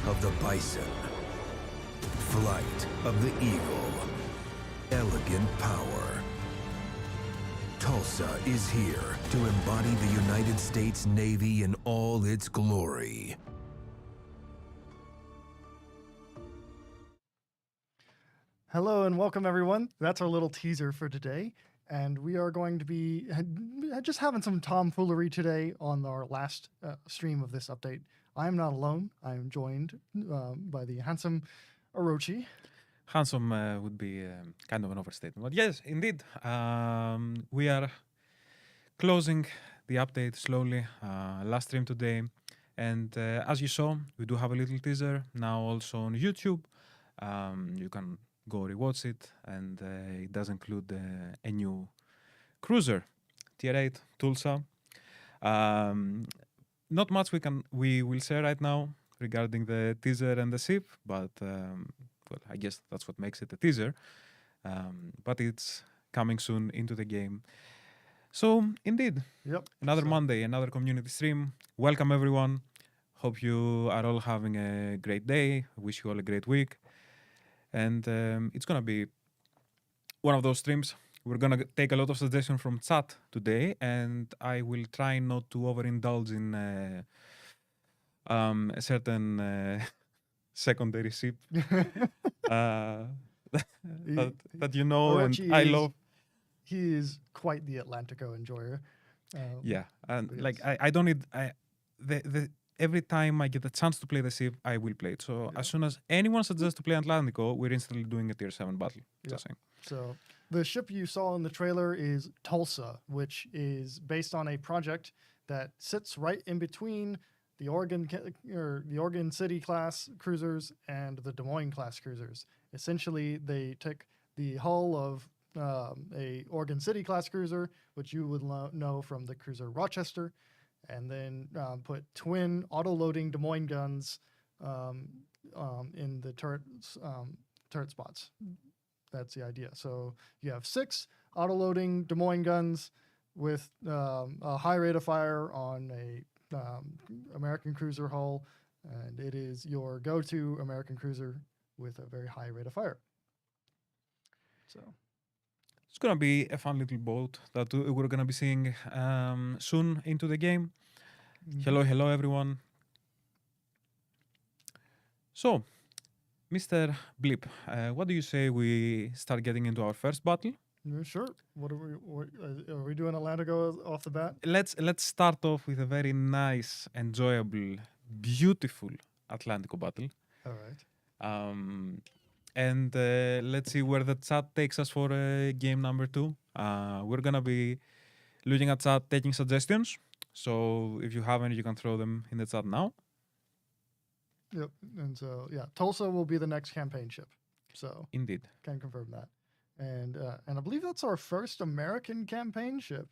of the bison, flight of the eagle, elegant power. Tulsa is here to embody the United States Navy in all its glory. Hello and welcome everyone. That's our little teaser for today. And we are going to be just having some tomfoolery today on our last stream of this update. I am not alone. I am joined by the handsome Orochi. Handsome would be kind of an overstatement. But yes, indeed. We are closing the update slowly. Last stream today. And as you saw, we do have a little teaser now also on YouTube. You can go rewatch it. And it does include a new cruiser, Tier 8, Tulsa. Not much we will say right now regarding the teaser and the ship, but well, I guess that's what makes it a teaser. But it's coming soon into the game. So indeed, another Monday, another community stream. Welcome everyone. Hope you are all having a great day. Wish you all a great week. And it's gonna be one of those streams. We're gonna take a lot of suggestions from chat today, and I will try not to overindulge in a certain secondary ship that you know, Orochi and I love. He is quite the Atlantico enjoyer. Yeah, and yes. like I don't need every time I get a chance to play the ship, I will play it. So as soon as anyone suggests to play Atlantico, we're instantly doing a tier 7 battle. Just saying. So the ship you saw in the trailer is Tulsa, which is based on a project that sits right in between the Oregon City class cruisers and the Des Moines class cruisers. Essentially, they took the hull of a Oregon City class cruiser, which you would know from the cruiser Rochester, and then put twin auto-loading Des Moines guns in the turret spots. That's the idea. So you have 6 auto-loading Des Moines guns with a high rate of fire on a American cruiser hull, and it is your go-to American cruiser with a very high rate of fire. So it's gonna be a fun little boat that we're gonna be seeing soon into the game. Hello everyone. So, Mr. Blip, what do you say we start getting into our first battle? Sure. What are we doing? Atlantico off the bat? Let's start off with a very nice, enjoyable, beautiful Atlantico battle. All right. And let's see where the chat takes us for game number 2. We're gonna be looking at chat, taking suggestions. So if you have any, you can throw them in the chat now. Yep. And so Tulsa will be the next campaign ship. So indeed, can confirm that. And I believe that's our first American campaign ship,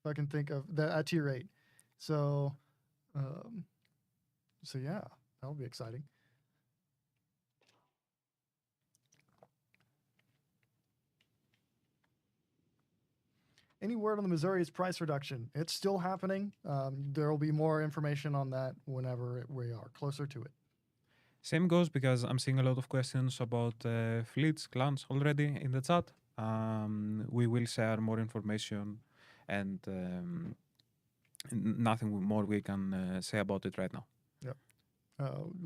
if I can think of that at tier 8. So yeah, that'll be exciting. Any word on the Missouri's price reduction? It's still happening. There will be more information on that whenever we are closer to it. Same goes because I'm seeing a lot of questions about fleets, clans already in the chat. We will share more information and nothing more we can say about it right now. Yep.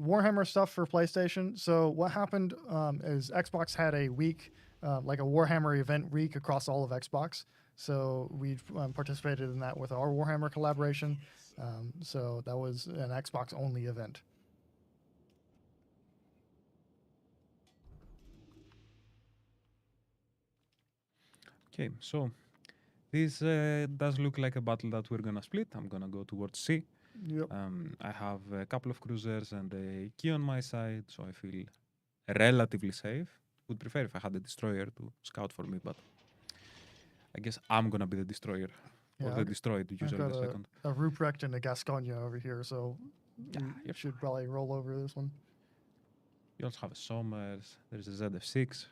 Warhammer stuff for PlayStation. So what happened is Xbox had a week, like a Warhammer event week across all of Xbox. So we participated in that with our Warhammer collaboration. So that was an Xbox only event. Okay, so this does look like a battle that we're gonna split. I'm gonna go towards C. Yep. I have a couple of cruisers and a key on my side, so I feel relatively safe. Would prefer if I had a destroyer to scout for me, but I guess I'm gonna be the destroyer or the destroyed user in the second. A Ruprecht and a Gascogne over here, so you should probably roll over this one. You also have a Somers. There's a ZF6.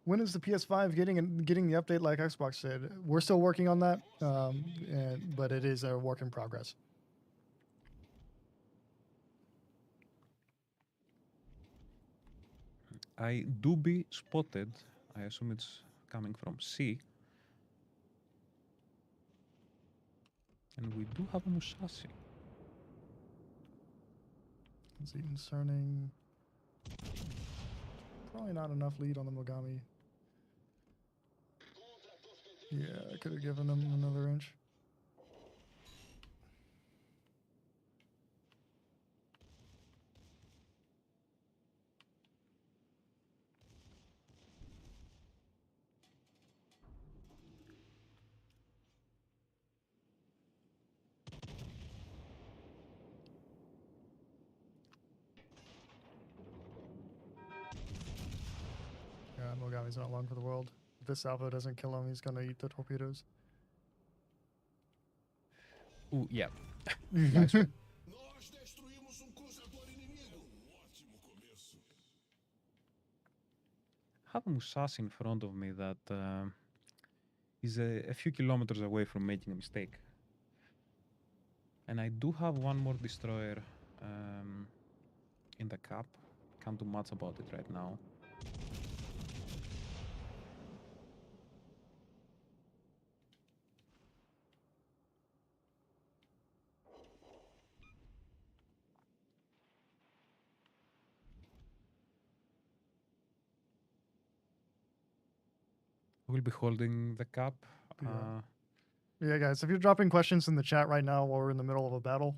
when is the PS5 getting the update like Xbox did? We're still working on that, but it is a work in progress. I do be spotted. I assume it's coming from C. And we do have a Musashi. It's even turning. Probably not enough lead on the Mogami. Yeah, I could have given him another inch. Yeah, Mogami's not long for the world. If this alpha doesn't kill him, he's gonna eat the torpedoes. Ooh, yeah. Nice one. Nós destruímos cruzador inimigo. Ótimo começo. Have a Musashi in front of me that is a few kilometers away from making a mistake. And I do have one more destroyer in the cap. Can't do much about it right now. We'll be holding the cap. Yeah. Yeah, guys, if you're dropping questions in the chat right now while we're in the middle of a battle,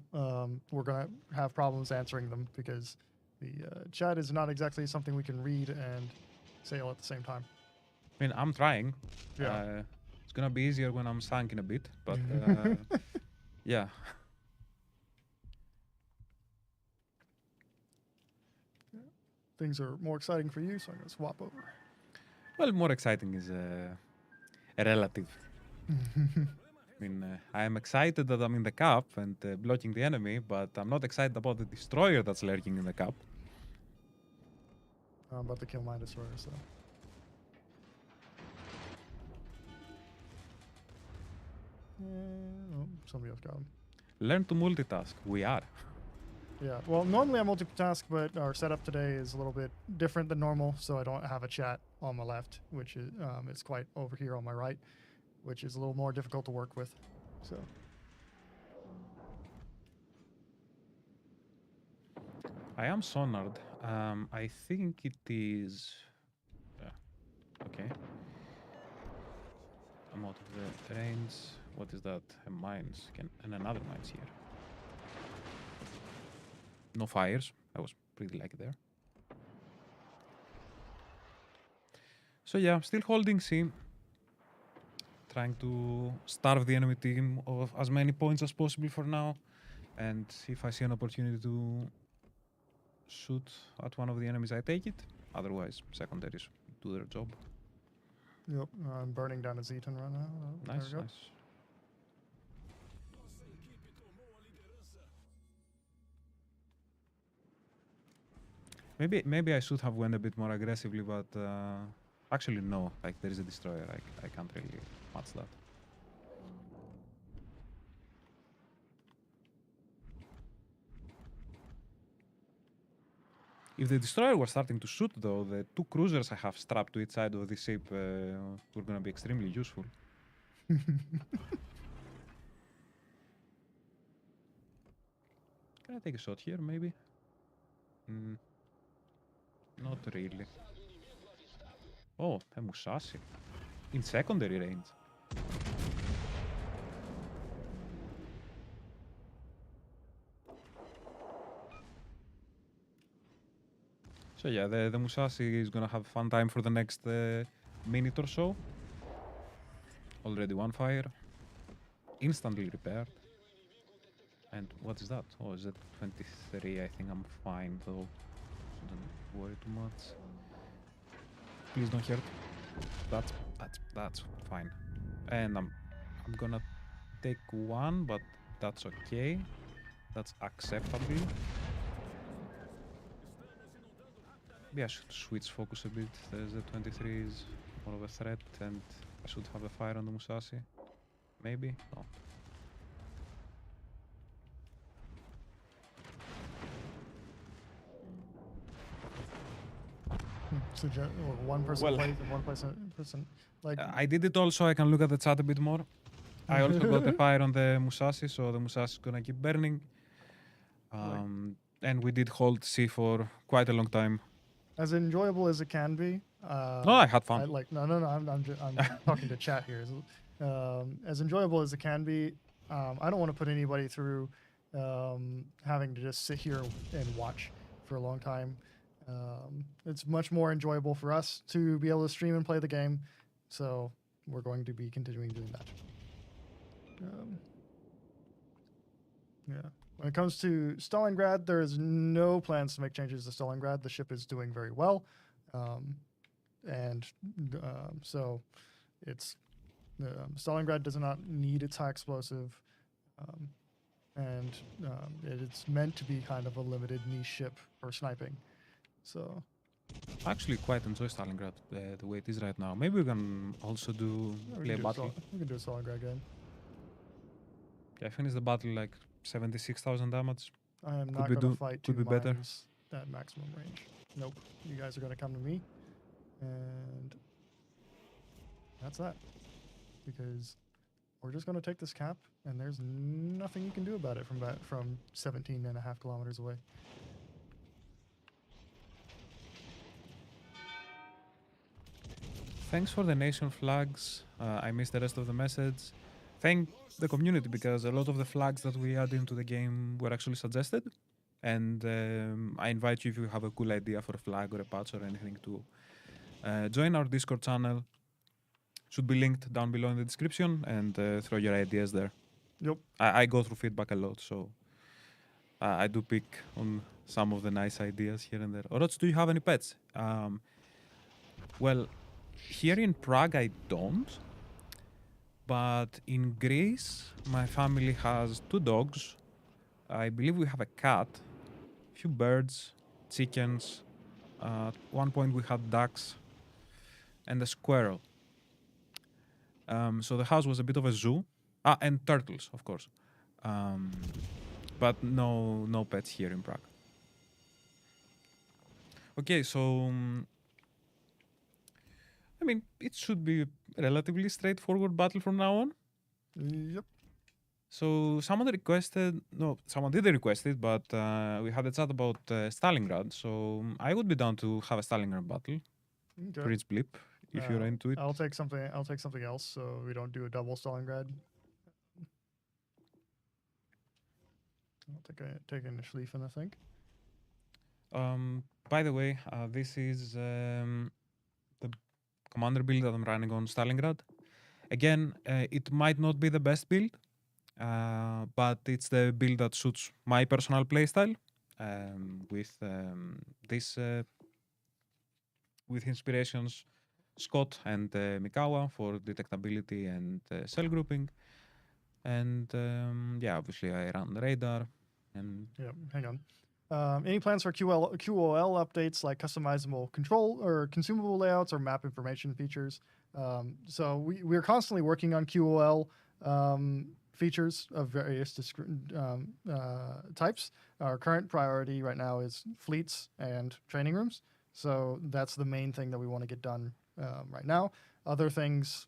we're going to have problems answering them because the chat is not exactly something we can read and sail at the same time. I mean, I'm trying. Yeah. It's gonna be easier when I'm sunk in a bit, but yeah. Things are more exciting for you, so I'm going to swap over. Well, more exciting is a relative. I mean, I am excited that I'm in the cap and blocking the enemy, but I'm not excited about the destroyer that's lurking in the cap. I'm about to kill my destroyer, so. Oh, somebody else got him. Learn to multitask. We are. Yeah, well, normally I multitask, but our setup today is a little bit different than normal, so I don't have a chat on my left, which is it's quite over here on my right, which is a little more difficult to work with. So I am sonared. I think it is. Okay. I'm out of the range. What is that? A mines. And another mines here. No fires. I was pretty lucky there. So yeah, still holding C. Trying to starve the enemy team of as many points as possible for now. And if I see an opportunity to shoot at one of the enemies, I take it. Otherwise, secondaries do their job. yep, I'm burning down a Zeton right now. Oh, there Nice, we go. nice. Nossa equipe tomou a liderança. Maybe I should have went a bit more aggressively, but actually no. Like there is a destroyer. I can't really match that. If the destroyer was starting to shoot, though, the two cruisers I have strapped to each side of the ship were going to be extremely useful. Can I take a shot here, maybe? Not really. Oh, a Musashi. In secondary range. So yeah, the Musashi is gonna have a fun time for the next minute or so. Already one fire. Instantly repaired. And what is that? Oh, is it 23? I think I'm fine though. Shouldn't worry too much. Please don't hurt. That's fine. And I'm gonna take one, but that's okay. That's acceptable. Yeah, I should switch focus a bit. The Z-23 is more of a threat, and I should have a fire on the Musashi. Maybe? No. Or one person Well, plays and one person like I did it all so I can look at the chat a bit more. I also got a fire on the Musashi, so the Musashi is gonna keep burning. And we did hold C for quite a long time. as enjoyable as it can be. No, I had fun. I'm talking to chat here. As enjoyable as it can be, I don't want to put anybody through having to just sit here and watch for a long time. It's much more enjoyable for us to be able to stream and play the game, so we're going to be continuing doing that. Yeah. When it comes to Stalingrad, there is no plans to make changes to Stalingrad. The ship is doing very well, so it's Stalingrad does not need its high explosive, and it's meant to be kind of a limited niche ship for sniping. So I actually quite enjoy Stalingrad the way it is right now. Maybe we can also play a battle. We can do a Stalingrad game. Yeah, I finished the battle like 76,000 damage. I am Could not we going to do- fight could two be better. mines at maximum range. Nope. You guys are going to come to me, and that's that. Because we're just going to take this cap, and there's nothing you can do about it from 17.5 kilometers away. Thanks for the nation flags. I missed the rest of the message. Thank the community because a lot of the flags that we add into the game were actually suggested. And I invite you, if you have a cool idea for a flag or a patch or anything, to join our Discord channel. Should be linked down below in the description, and throw your ideas there. Yep. I go through feedback a lot, so I do pick on some of the nice ideas here and there. Orots, do you have any pets? Well, here in Prague I don't, but in Greece my family has 2 dogs. I believe we have a cat, a few birds, chickens. At one point we had ducks and a squirrel. So the house was a bit of a zoo. And turtles, of course. But no pets here in Prague. Okay, so I mean, it should be a relatively straightforward battle from now on. Yep. So someone didn't request it, but we had a chat about Stalingrad. So I would be down to have a Stalingrad battle. Okay. Bridge blip, if you're into it. I'll take something else, so we don't do a double Stalingrad. I'll take a Schlieffen, I think. By the way, this is the commander build that I'm running on Stalingrad. Again, it might not be the best build, but it's the build that suits my personal playstyle. With inspirations Scott and Mikawa for detectability and cell grouping. And obviously I run the radar. And Yeah, hang on. Any plans for QOL updates like customizable control or consumable layouts or map information features? So we're constantly working on QOL features of various types. Our current priority right now is fleets and training rooms. So that's the main thing that we want to get done right now. Other things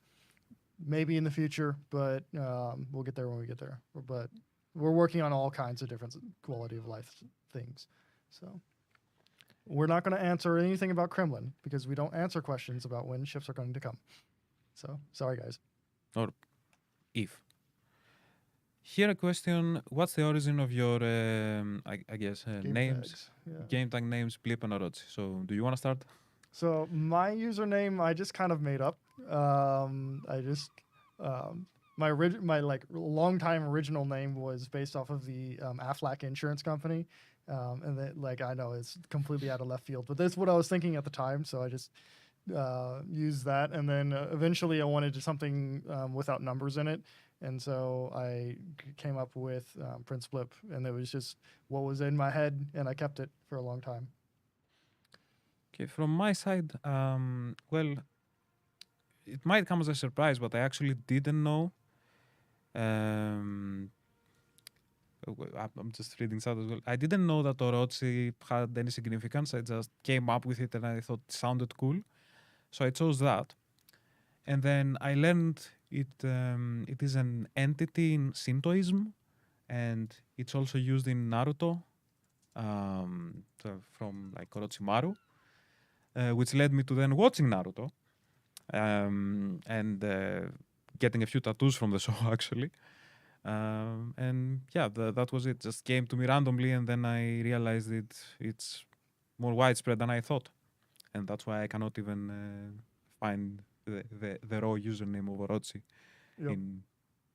maybe in the future, but we'll get there when we get there. But we're working on all kinds of different quality of life things. So we're not going to answer anything about Kremlin because we don't answer questions about when ships are going to come. So sorry, guys. or if. Here a question: what's the origin of your, I guess, Game names, tags, yeah. game tag names, Blip and Orochi? So, do you want to start? So my username I just kind of made up. My like longtime original name was based off of the Aflac insurance company, and that like I know it's completely out of left field, but that's what I was thinking at the time. So I just used that, and then eventually I wanted something without numbers in it, and so I came up with Prince Blip, and it was just what was in my head, and I kept it for a long time. Okay, from my side, well, it might come as a surprise, but I actually didn't know. I'm just reading that as well. I didn't know that Orochi had any significance. I just came up with it and I thought it sounded cool. So I chose that. And then I learned it is an entity in Shintoism, and it's also used in Naruto from like Orochimaru, which led me to then watching Naruto and getting a few tattoos from the show actually. And yeah, that was it. Just came to me randomly, and then I realized it's more widespread than I thought, and that's why I cannot even find the raw username of Orochi Yep. in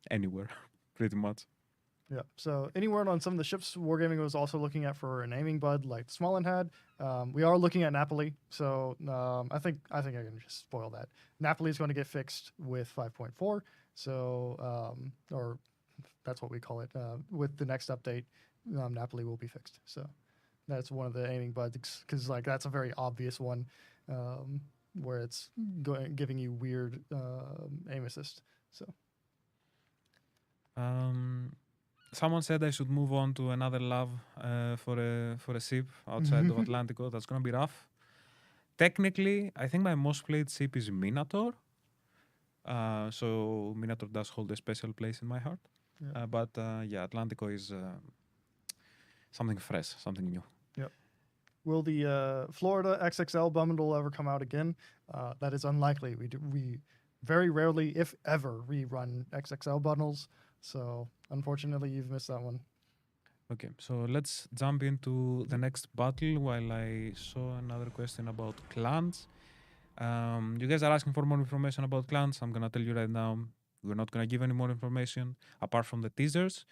anywhere, pretty much. Yeah. So any word on some of the ships Wargaming was also looking at for a naming bud like Smolin had. We are looking at Napoli. So I think I can just spoil that. Napoli is going to get fixed with 5.4. So or that's what we call it. With the next update, Napoli will be fixed. So that's one of the aiming buds because like that's a very obvious one where it's giving you weird aim assist. So. Someone said I should move on to another lab for a ship outside of Atlantico. That's gonna be rough. Technically, I think my most played ship is Minotaur. So Minotaur does hold a special place in my heart. Yeah. But yeah, Atlantico is something fresh, something new. Yep. Will the Florida XXL bundle ever come out again? That is unlikely. We very rarely, if ever, rerun XXL bundles. So unfortunately, you've missed that one. Okay, so let's jump into the next battle while I saw another question about clans. You guys are asking for more information about clans. I'm gonna tell you right now, we're not gonna give any more information apart from the teasers.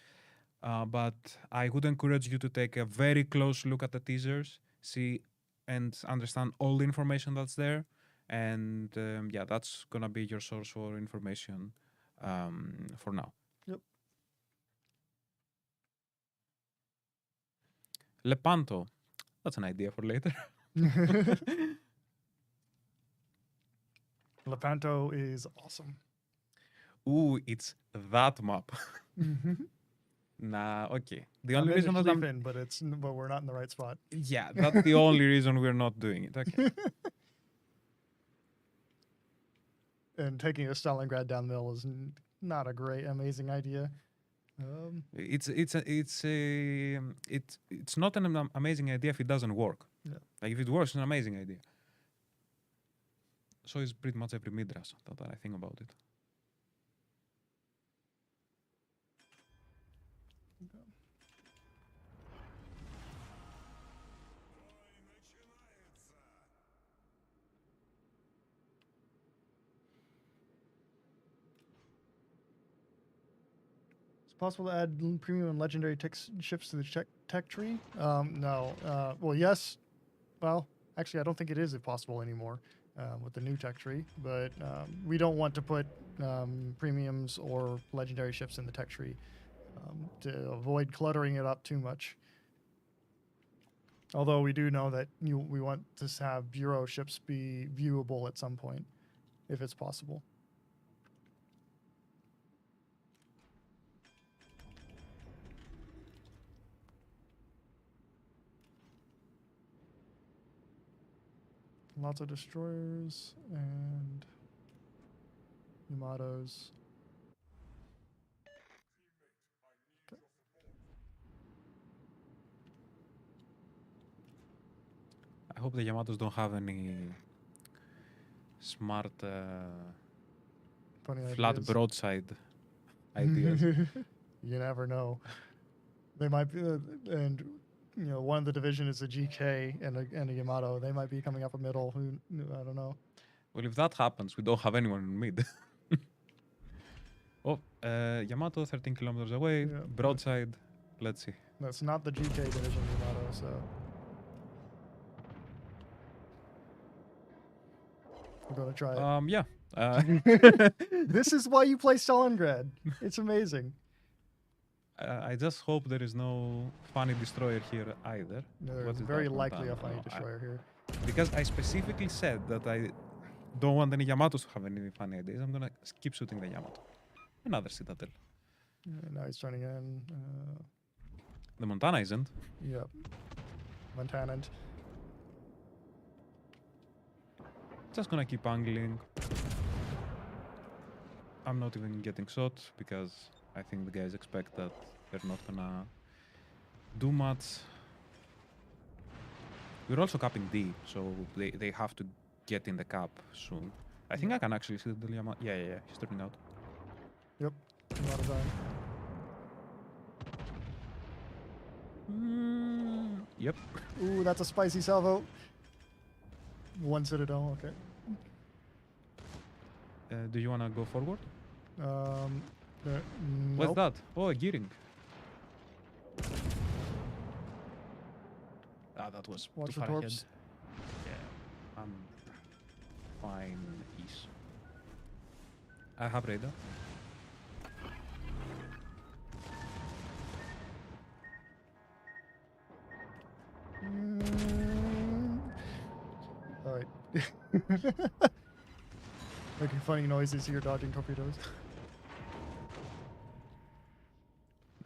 But I would encourage you to take a very close look at the teasers, see and understand all the information that's there. And yeah, that's gonna be your source for information for now. Yep. Lepanto, that's an idea for later. Lepanto is awesome. Ooh, it's that map. Nah, okay. The only I'm reason that I'm but we're not in the right spot. yeah, that's the only reason we're not doing it. Okay. And taking a Stalingrad down the middle is not a great, amazing idea. It's not an amazing idea if it doesn't work. Yeah. Like if it works, it's an amazing idea. So it's pretty much every Midras that I think about it. It's possible to add premium and legendary ships to the tech tree. No. Well, yes. Well, actually, I don't think it is possible anymore with the new tech tree. But we don't want to put premiums or legendary ships in the tech tree to avoid cluttering it up too much. Although we do know that we want to have bureau ships be viewable at some point, if it's possible. Lots of destroyers and Yamatos. Okay. I hope the Yamatos don't have any smart Funny flat ideas. broadside ideas. You never know. They might be, and you know, one of the division is a GK and a Yamato. They might be coming up a middle. I don't know. Well, if that happens, we don't have anyone in mid. Oh, Yamato, 13 kilometers away. Yeah. Broadside. Let's see. That's not the GK division Yamato. So we're gonna try it. Yeah. This is why you play Stalingrad. It's amazing. I just hope there is no funny destroyer here either. There's What is very that? likely a No, funny no, destroyer here. Because I specifically said that I don't want any Yamatos to have any funny ideas, I'm gonna keep shooting the Yamato. Another Citadel. Now he's turning in. The Montana isn't. Yep. Montana. Just gonna keep angling. I'm not even getting shot because I think the guys expect that they're not gonna do much. We're also capping D, so they have to get in the cap soon. I think I can actually see the Yamato. Yeah. He's turning out. Yep. A lot of time. Yep. Ooh, that's a spicy salvo. One Citadel, okay. Do you wanna go forward? What's Nope. that? Oh, a gearing. Ah, that was Watch too the far ahead. torps. Yeah, I'm fine-ish. I have radar. All right. Making funny noises here, dodging torpedoes.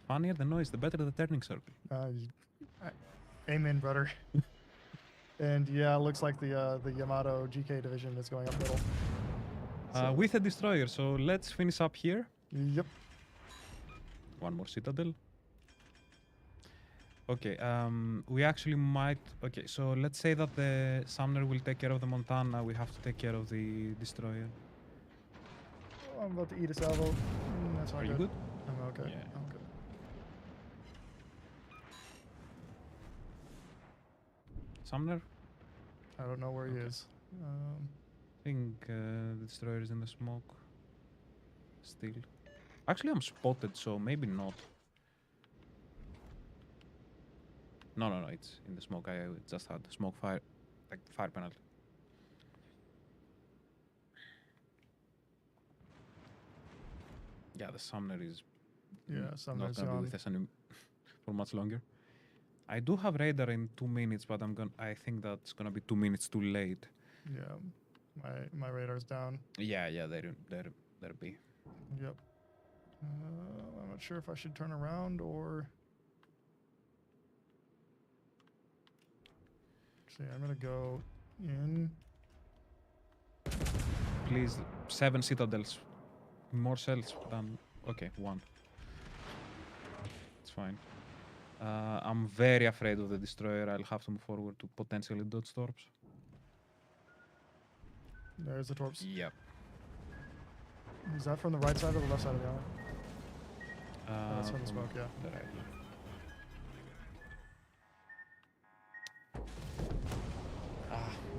Funnier the noise, the better the turning circle. Amen, brother. And yeah, looks like the Yamato GK division is going up middle. With a destroyer, so let's finish up here. Yep. One more Citadel. Okay, we actually might... Okay, so let's say that the Sumner will take care of the Montana. We have to take care of the destroyer. Oh, I'm about to eat a salvo. That's not Are you good? I'm okay. Yeah. I'm good. Sumner? I don't know where he Okay. is. I think the destroyer is in the smoke. Still. Actually, I'm spotted, so maybe not. No, it's in the smoke. I just had smoke fire, like fire penalty. Yeah, the Sumner is Yeah, not Sumner's gonna be gone. with us for much longer. I do have radar in 2 minutes, but I think that's gonna be 2 minutes too late. Yeah, my radar's down. Yeah, there be. Yep. I'm not sure if I should turn around or. Actually, I'm gonna go in. Please, 7 citadels, more cells than. Okay, 1. It's fine. I'm very afraid of the destroyer. I'll have to move forward to potentially dodge torps. There's the torps. Yep. Is that from the right side or the left side of the island? That's from the smoke, yeah. The right.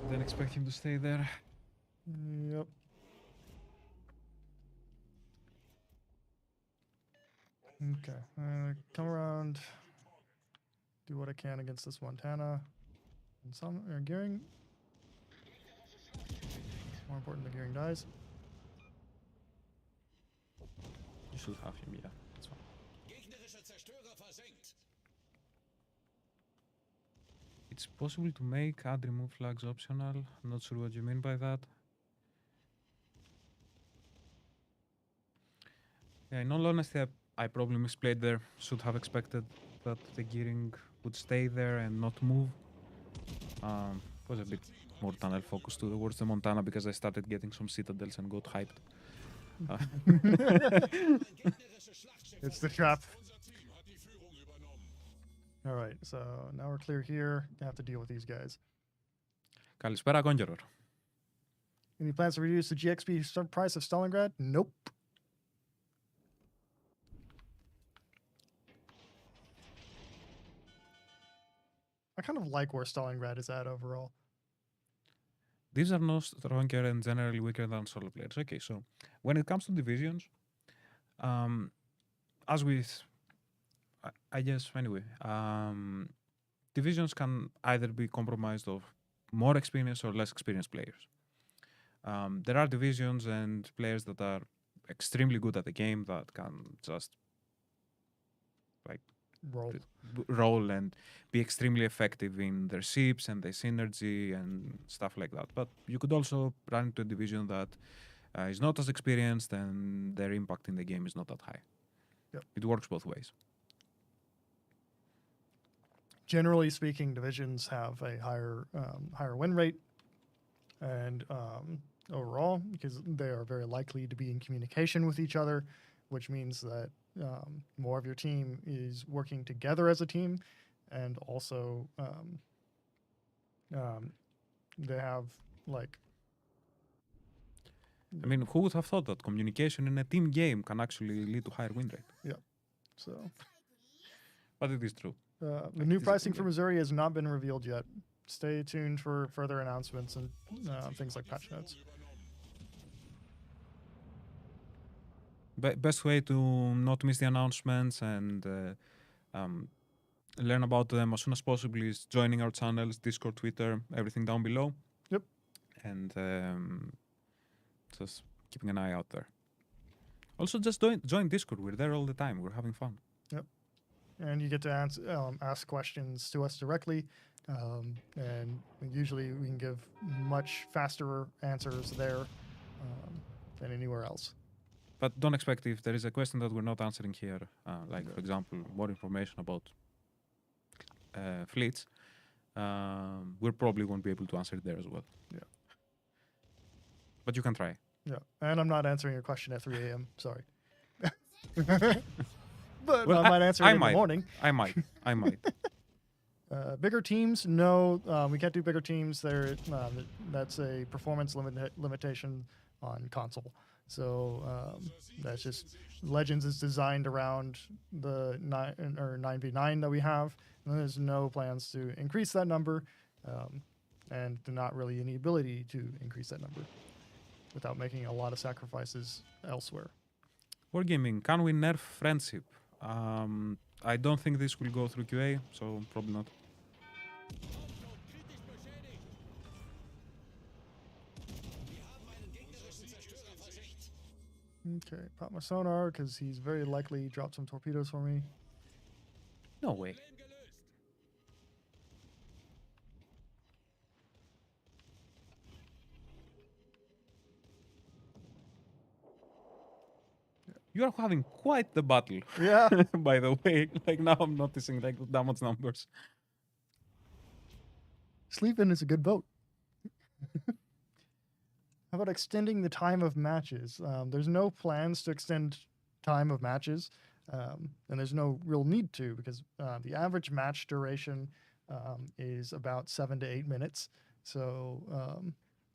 Didn't expect him to stay there. Yep. Okay. Come around. Do what I can against this Montana. And some gearing. More important, the gearing dies. You should have him, yeah. That's fine. Gegnerischer Zerstörer versenkt. It's possible to make add remove flags optional. I'm not sure what you mean by that. Yeah, in all honesty, I probably misplayed there. Should have expected that the gearing would stay there and not move. Was a bit more tunnel focused towards the Montana because I started getting some citadels and got hyped. Ein gegnerisches Schlachtschiff It's the trap. Unser Team hat die Führung übernommen. All right, so now we're clear here. Gonna have to deal with these guys. Καλησπέρα, Conqueror. Any plans to reduce the GXP price of Stalingrad? Nope. I kind of like where Stalingrad is at overall. These are no stronger and generally weaker than solo players. Okay, so when it comes to divisions, as with, I guess, anyway, divisions can either be compromised of more experienced or less experienced players. There are divisions and players that are extremely good at the game that can just like Roll. role and be extremely effective in their ships and their synergy and stuff like that. But you could also run into a division that is not as experienced and their impact in the game is not that high. Yep. It works both ways. Generally speaking, divisions have a higher win rate, and overall, because they are very likely to be in communication with each other, which means that more of your team is working together as a team, and also they have like I mean, who would have thought that communication in a team game can actually lead to higher win rate? so. But it is true. The new pricing for Missouri has not been revealed yet. Stay tuned for further announcements and things like patch notes. Best way to not miss the announcements and learn about them as soon as possible is joining our channels, Discord, Twitter, everything down below. Yep. And just keeping an eye out there. Also, just join Discord. We're there all the time. We're having fun. And you get to ask questions to us directly, and usually we can give much faster answers there than anywhere else. But don't expect if there is a question that we're not answering here, like, for example, more information about fleets, we probably won't be able to answer it there as well. Yeah. But you can try. Yeah, and I'm not answering your question at 3 a.m. Sorry. But Well, I might answer it in might. the morning. I might. Bigger teams, no, we can't do bigger teams. There, that's a performance limitation on console. So that's just Legends is designed around the 9v9 that we have, and there's no plans to increase that number, and not really any ability to increase that number without making a lot of sacrifices elsewhere. Wargaming, can we nerf friendship? I don't think this will go through QA, so probably not. Aufbau kritisch beschädigt. Wir haben einen gegnerischen Zerstörer versenkt. Okay, pop my sonar because he's very likely dropped some torpedoes for me. No way. Problem gelöst. You are having quite the battle, Yeah. by the way. Like now I'm noticing like the damage numbers. Sleep-In is a good vote. How about extending the time of matches? There's no plans to extend time of matches, and there's no real need to because the average match duration is about 7 to 8 minutes. So,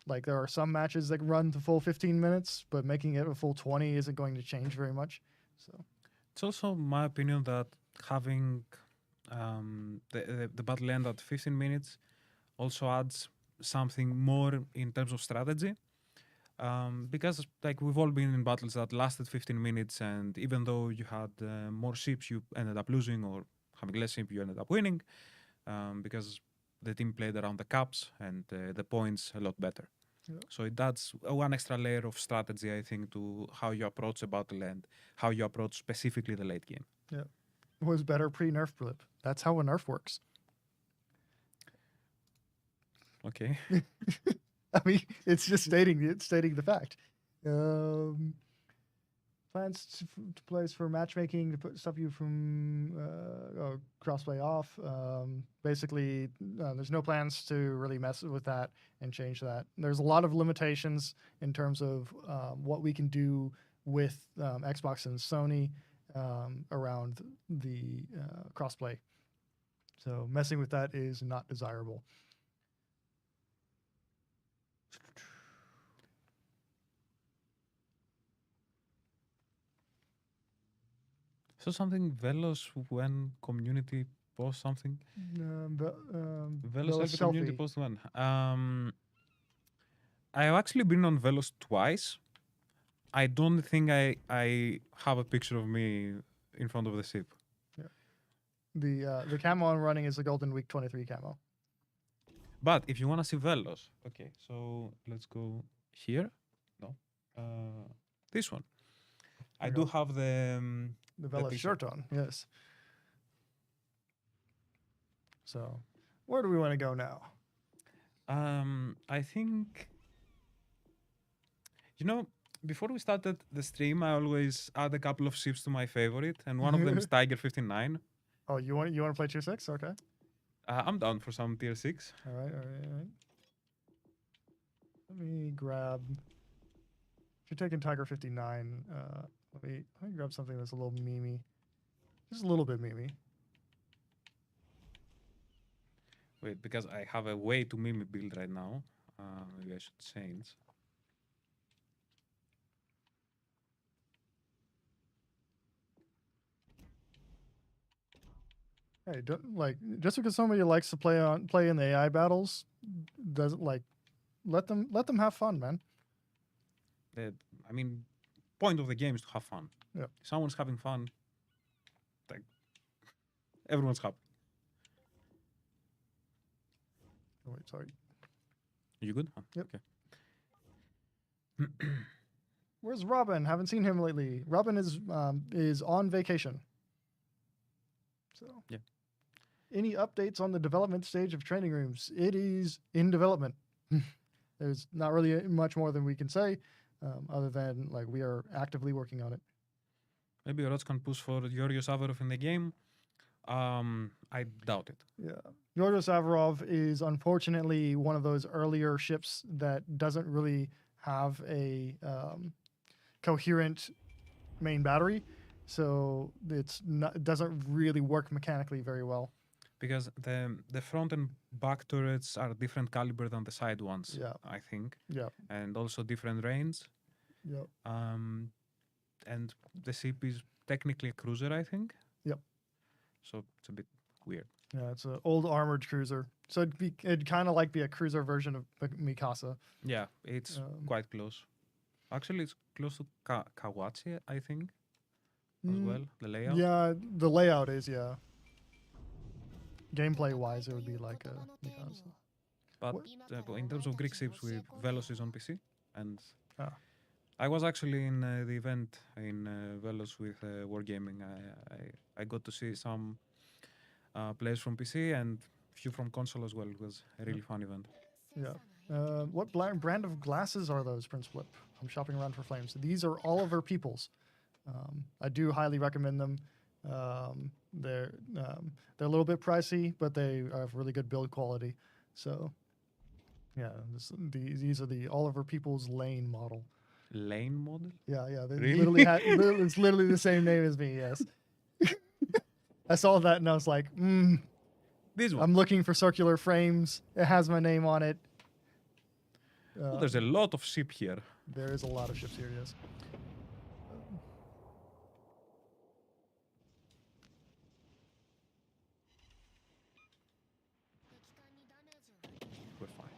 like there are some matches that run the full 15 minutes, but making it a full 20 isn't going to change very much. So, It's also my opinion that having the battle end at 15 minutes also adds something more in terms of strategy. Because like we've all been in battles that lasted 15 minutes, and even though you had more ships, you ended up losing, or having less ships, you ended up winning, because the team played around the caps and the points a lot better. Yeah. So it adds one extra layer of strategy, I think, to how you approach a battle and how you approach specifically the late game. it was better pre-nerf blip. That's how a nerf works. Okay. I mean, it's just stating the fact. Plans to place for matchmaking to stop you from crossplay off. Basically, there's no plans to really mess with that and change that. There's a lot of limitations in terms of what we can do with Xbox and Sony around the crossplay. So messing with that is not desirable. So something Velos when community posts something. Velos Velos community selfie. post when. I have actually been on Velos twice. I don't think I have a picture of me in front of the ship. The camo I'm running is the Golden Week 23 camo. But if you want to see Velos, okay, so let's go here. No, this one. I you do go. have the The Velos picture. shirt on, yes. So, where do we want to go now? I think, before we started the stream, I always add a couple of ships to my favorite, and one of them is Tiger 59. Oh, you want to play tier 6? Okay. I'm down for some tier 6. All right. Let me grab. If you're taking Tiger 59, let me grab something that's a little memey. Just a little bit memey. Wait, because I have a way too meme build right now. Maybe I should change. Hey, don't like just because somebody likes to play in the AI battles, doesn't like let them have fun, man. I mean, point of the game is to have fun. Yeah. If someone's having fun, like everyone's happy. Oh, wait, sorry. You good? Huh, Yep. Okay. Where's Robin? Haven't seen him lately. Robin is on vacation. So Yeah. Any updates on the development stage of training rooms? It is in development. There's not really much more than we can say, other than like we are actively working on it. Maybe Rods can push for Yorios Avarov in the game. I doubt it. Yeah. Yordos Avarov is unfortunately one of those earlier ships that doesn't really have a coherent main battery, so it doesn't really work mechanically very well. Because the front and back turrets are different caliber than the side ones, Yeah. I think. Yeah. And also different range. Yep. And the ship is technically a cruiser, I think. Yep. So it's a bit weird. Yeah, it's an old armored cruiser. So it'd kind of like be a cruiser version of Mikasa. Yeah, it's quite close. Actually, it's close to Kawachi, I think, as well, the layout. Yeah, the layout is, yeah. Gameplay wise, it would be like a Mikasa. But in terms of Greek ships, with Velos is on PC. And Ah. I was actually in the event in Velos with Wargaming. I got to see some players from PC and few from console as well. It was a really fun event. Yeah. What brand of glasses are those, Prince Flip? I'm shopping around for flames. These are Oliver Peoples. I do highly recommend them. They're a little bit pricey, but they have really good build quality. So, yeah, these are the Oliver Peoples Lane model. Lane model? Yeah, they Really? it's literally the same name as me. Yes. I saw that and I was like, This one. I'm looking for circular frames. It has my name on it. Oh, there's a lot of ship here. There is a lot of ships here, yes. We're fine.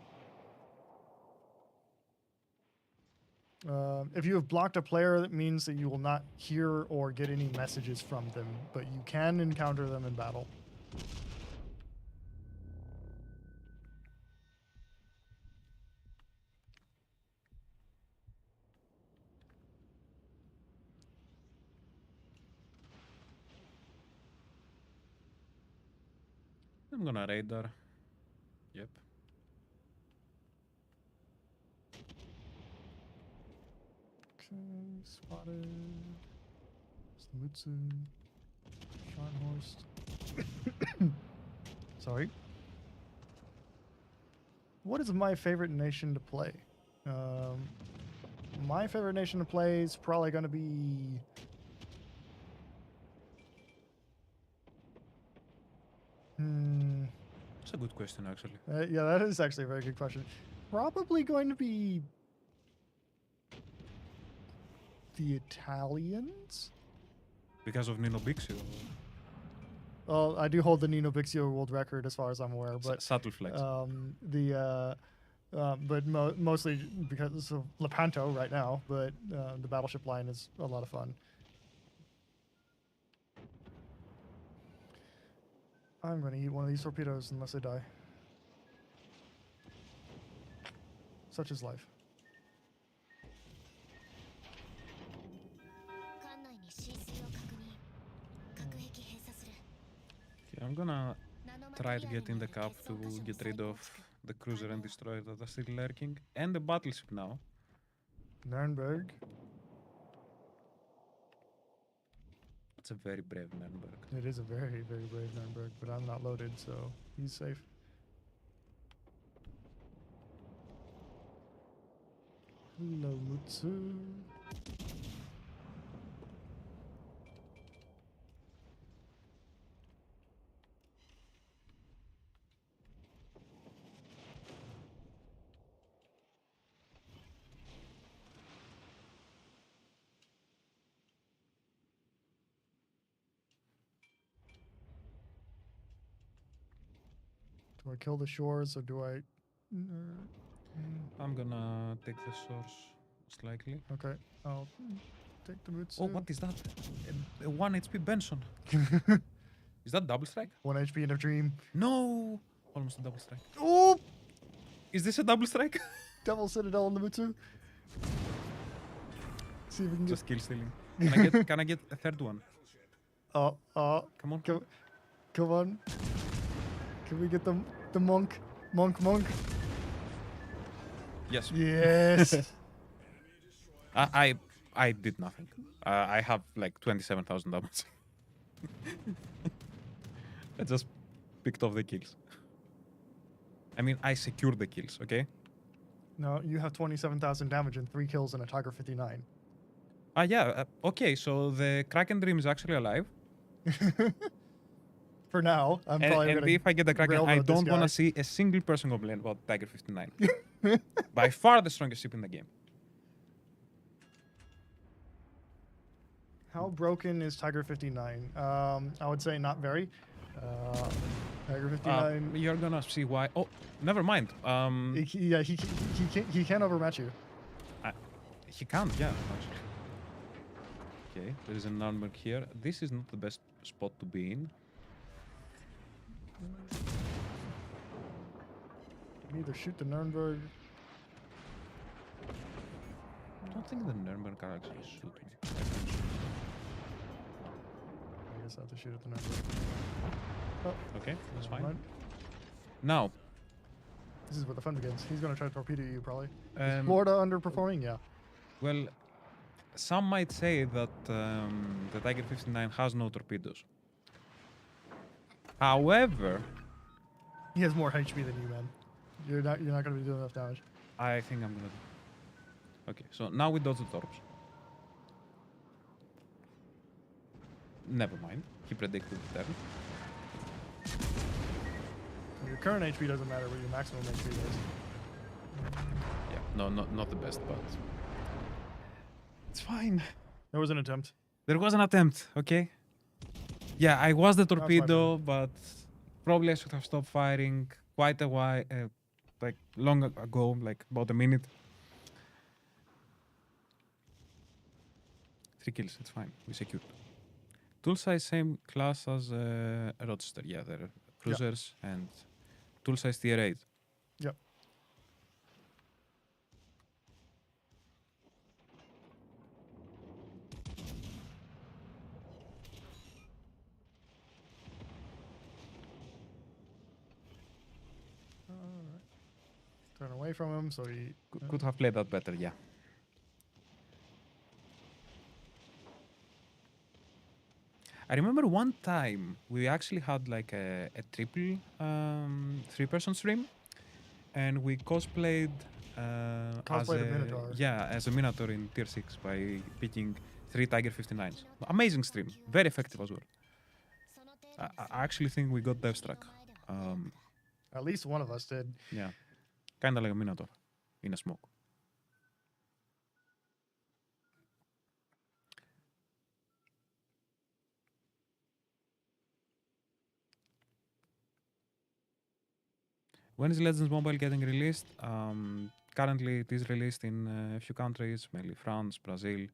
If you have blocked a player, that means that you will not hear or get any messages from them, but you can encounter them in battle. I'm gonna radar. Yep. Okay, spotted. Slumutsu. Scharnhorst. Sorry. What is my favorite nation to play? My favorite nation to play is probably going to be... It's a good question, actually. Yeah, that is actually a very good question. Probably going to be the Italians. Because of Nino Bixio. Well, I do hold the Nino Bixio world record as far as I'm aware, but Subtle flex. mostly because of Lepanto right now. But the battleship line is a lot of fun. I'm going to eat one of these torpedoes unless I die. Such is life. Okay, I'm gonna try to get in the cap to get rid of the cruiser and destroyer that are still lurking, and the battleship now. Nuremberg. It's a very brave Nuremberg. It is a very, very brave Nuremberg, but I'm not loaded, so he's safe. Hello, Mutsu. Do I kill the shores or do I? I'm gonna take the source, most likely. Okay, I'll take the Mutsu. Oh, what is that? A 1 HP Benson. Is that double strike? 1 HP in a dream. No! Almost a double strike. Oh! Is this a double strike? Devil Citadel on the Mutsu. See if we can get. Just kill stealing. Can I get a third one? Come Come on. come on. Can we get the monk? Monk. Yes. Yes. I did nothing. I have like 27,000 damage. I just picked off the kills. I mean, I secured the kills, okay? No, you have 27,000 damage and 3 kills and a Tiger 59. Yeah, okay, so the Kraken Dream is actually alive. For now, I'm probably And gonna. if I get the Kraken, I railroad this don't want guy. to see a single person complain about Tiger 59. By far the strongest ship in the game. How broken is Tiger 59? I would say not very. Tiger 59. You're gonna see why. Oh, never mind. He can overmatch you. He can't, yeah, actually. Okay, there is an Nuremberg here. This is not the best spot to be in. Can either shoot the Nuremberg. I don't think the Nuremberg are actually shooting. I guess I have to shoot at the Nuremberg. Oh, Okay, that's never fine. mind. Now, This is where the fun begins. He's gonna try to torpedo you probably. Is um, Florida underperforming? Yeah. well, some might say that the Tiger 59 has no torpedoes. However, He has more HP than you, man. You're not gonna be doing enough damage. I think I'm gonna. Okay, so now we dodge the torps. Never mind. He predicted the turn. Your current HP doesn't matter, but your maximum HP does. Yeah, no, not the best, but it's fine. There was an attempt. There was an attempt, okay? Yeah, I was the my torpedo, but probably I should have stopped firing quite a while, like long ago, like about a minute. 3 kills, it's fine. We secured. Tool size same class as Rochester. Yeah, they're cruisers and tool size tier 8. Yep. Alright. Turn away from him so he. Could have played that better, yeah. I remember one time we actually had like a triple 3-person stream, and we cosplayed as Cosplayed a Minotaur. Yeah, as a Minotaur in tier 6 by picking 3 Tiger 59s. Amazing stream, very effective as well. I actually think we got dev struck. At least one of us did. Yeah, kind of like a Minotaur in a smoke. When is Legends Mobile getting released? Currently, it is released in a few countries, mainly France, Brazil,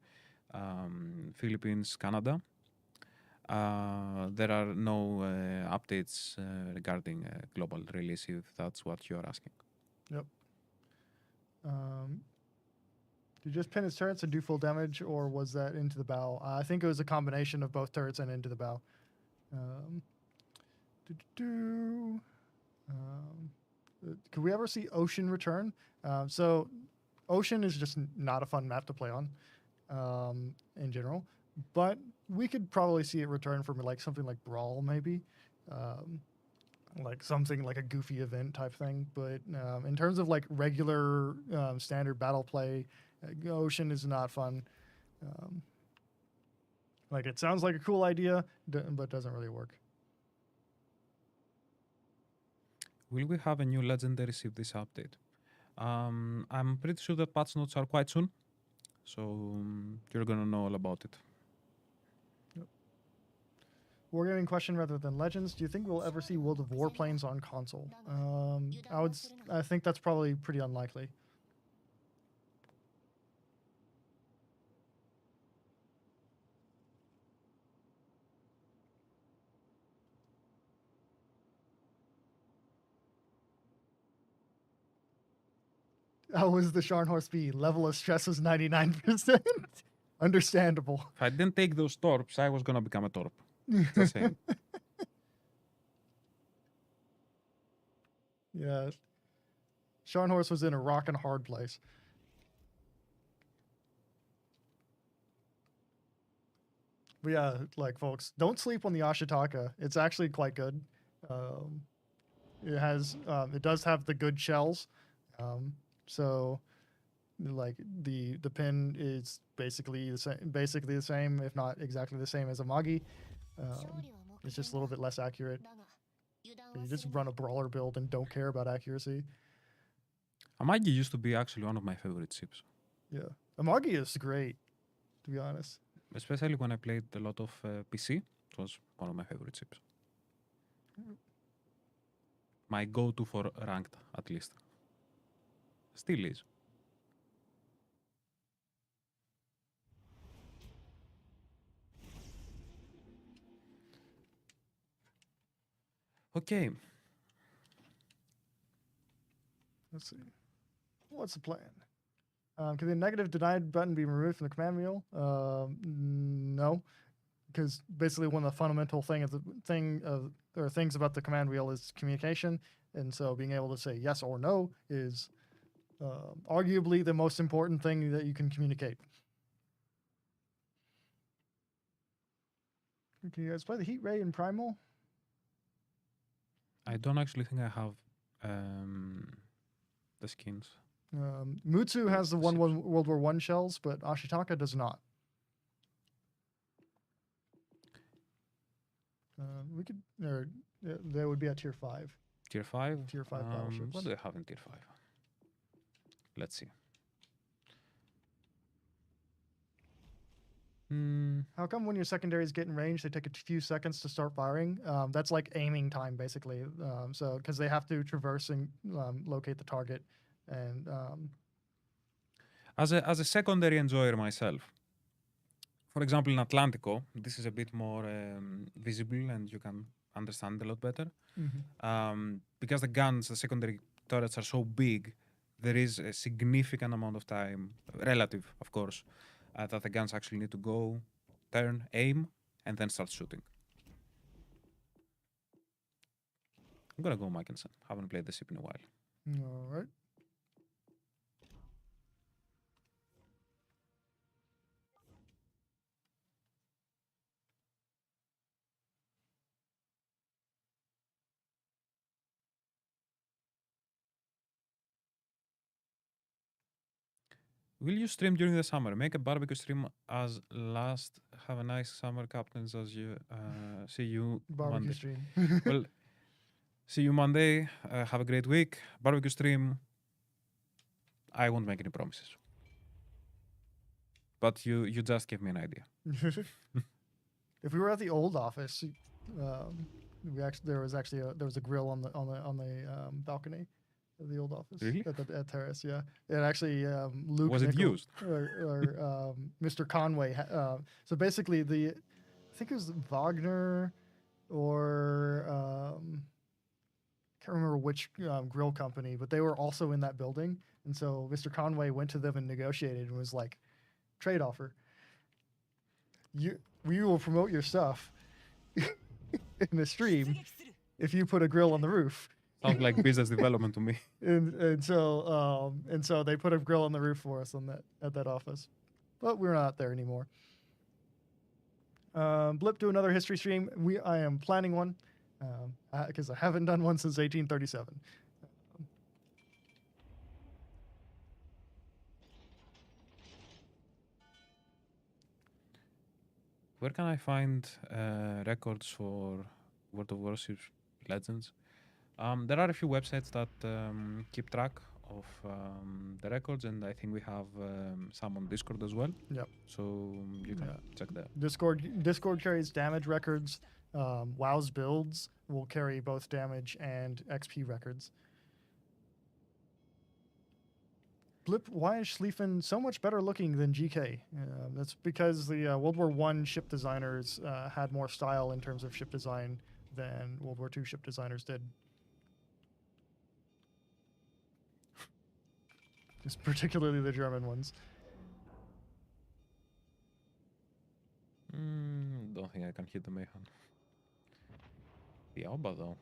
Philippines, Canada. There are no updates regarding global release, if that's what you're asking. Yep. Did you just pin his turrets and do full damage, or was that into the bow? I think it was a combination of both turrets and into the bow. Could we ever see Ocean return? So Ocean is just not a fun map to play on in general, but we could probably see it return from like something like Brawl, maybe. Like something like a goofy event type thing. But in terms of like regular standard battle play, Ocean is not fun. Like it sounds like a cool idea, but doesn't really work. Will we have a new legendary ship this update? I'm pretty sure that patch notes are quite soon, so you're gonna know all about it. Wargaming question rather than Legends. Do you think we'll ever see World of Warplanes on console? I think that's probably pretty unlikely. How was the Scharnhorst B? Level of stress was 99%. Understandable. If I didn't take those torps, I was gonna become a torp. Just saying. Yeah. Scharnhorst was in a rock and hard place. But yeah, like folks, don't sleep on the Ashitaka. It's actually quite good. It does have the good shells. So like the pin is basically the same, if not exactly the same as a Magi. It's just a little bit less accurate. You just run a brawler build and don't care about accuracy. Amagi used to be actually one of my favorite ships, Yeah, Amagi is great, to be honest. especially when I played a lot of PC. It was one of my favorite ships. My go-to for ranked, at least. Still is. Okay. Let's see. What's the plan? Can the negative denied button be removed from the command wheel? No, because basically one of the fundamental things about the command wheel is communication, and so being able to say yes or no is arguably the most important thing that you can communicate. Can you guys play the Heat Ray in Primal? I don't actually think I have the skins. Mutsu has the Ships. World War I shells, but Ashitaka does not. We could, or they would be at tier 5. Tier 5? Tier 5 battleships. What do I have in tier 5? Let's see. How come when your secondaries get in range, they take a few seconds to start firing? That's like aiming time, basically. So because they have to traverse and locate the target, and As a secondary enjoyer myself, for example, in Atlantico, this is a bit more visible and you can understand a lot better. Because the guns, the secondary turrets are so big, there is a significant amount of time, relative, of course, that the guns actually need to go, turn, aim, and then start shooting. I'm gonna go Michelson. Haven't played the ship in a while. all right. Will you stream during the summer? Make a barbecue stream as last. Have a nice summer, captains. As you see you Barbecue Monday. stream. Well, see you Monday. Have a great week. Barbecue stream. I won't make any promises, but you just gave me an idea. If we were at the old office, there was a grill on the balcony of the old office. Really? At Terrace, yeah. It actually Luke Was it Nickel- used? or Mr. Conway. So basically, I think it was Wagner or can't remember which grill company, but they were also in that building, and so Mr. Conway went to them and negotiated and was like, trade offer. We will promote your stuff in the stream if you put a grill on the roof. Sounds like business development to me. And so they put a grill on the roof for us at that office, but we're not there anymore. Blip, do another history stream. I am planning one because I haven't done one since 1837. Where can I find records for World of Warships Legends? There are a few websites that keep track of the records, and I think we have some on Discord as well. Yep. So you can check there. Discord carries damage records. WoW's builds will carry both damage and XP records. Blip, why is Schlieffen so much better looking than GK? That's because the World War I ship designers had more style in terms of ship design than World War II ship designers did. Just particularly the German ones. Don't think I can hit the Mayhan. The Alba though.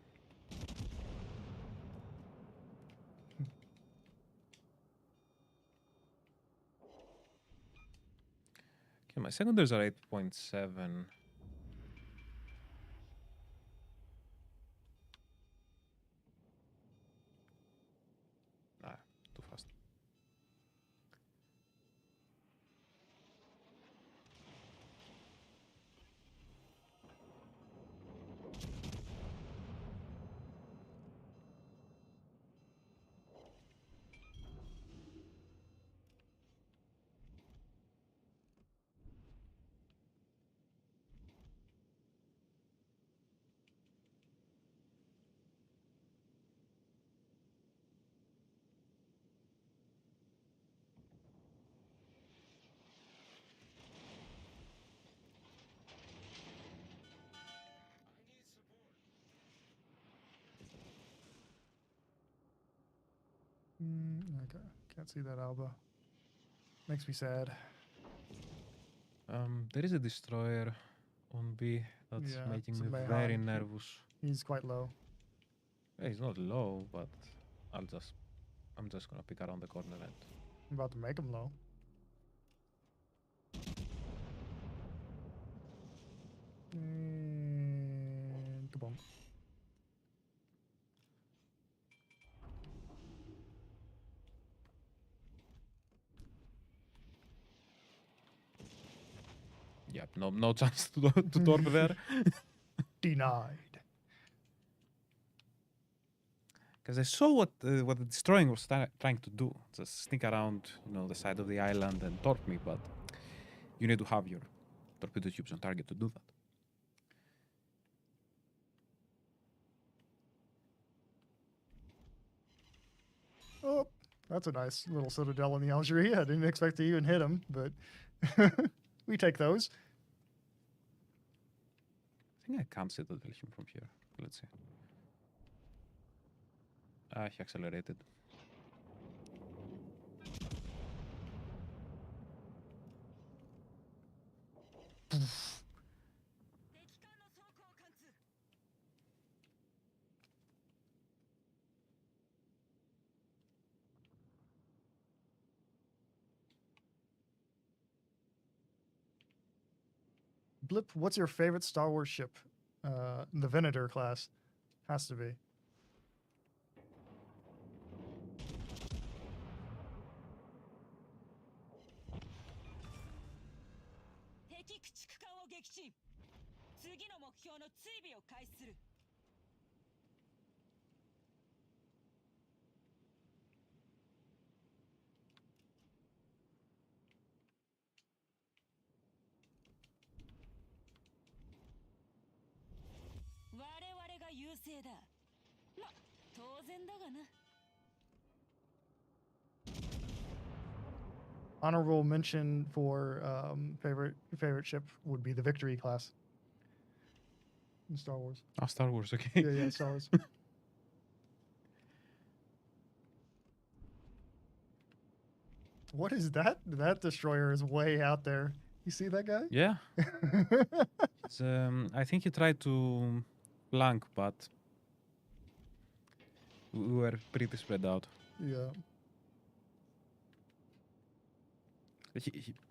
Okay, my secondaries are 8.7. Too fast. Okay, can't see that Alba. Makes me sad. There is a destroyer on B that's Yeah, making it's a me Mayhan. very nervous. He's quite low. Yeah, he's not low, but I'm just gonna pick around the corner and I'm about to make him low. And kaboom. yep, no chance to torp there. Denied. Because I saw what the destroying was trying to do, just sneak around, the side of the island and torp me. But you need to have your torpedo tubes on target to do that. Oh, that's a nice little citadel in the Algeria. I didn't expect to even hit him, but we take those. I think I can't citadel him from here. Let's see. He accelerated. Blip, what's your favorite Star Wars ship? The Venator class. Has to be. Honorable mention for favorite ship would be the Victory class in Star Wars. Oh, Star Wars, okay. Yeah, Star Wars. What is that? That destroyer is way out there. You see that guy? Yeah. I think he tried to flank, but We were pretty spread out. Yeah.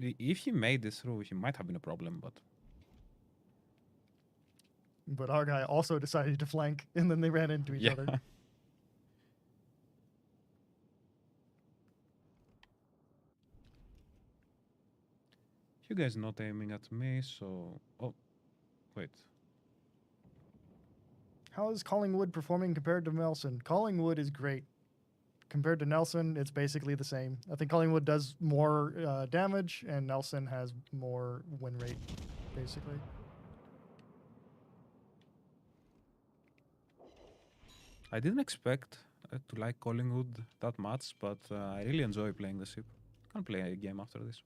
If he made this through, he might have been a problem, but But our guy also decided to flank, and then they ran into each yeah. other. You guys not aiming at me, so oh wait. How is Collingwood performing compared to Nelson? Collingwood is great. Compared to Nelson, it's basically the same. I think Collingwood does more damage, and Nelson has more win rate, basically. I didn't expect to like Collingwood that much, but I really enjoy playing the ship. Can play a game after this.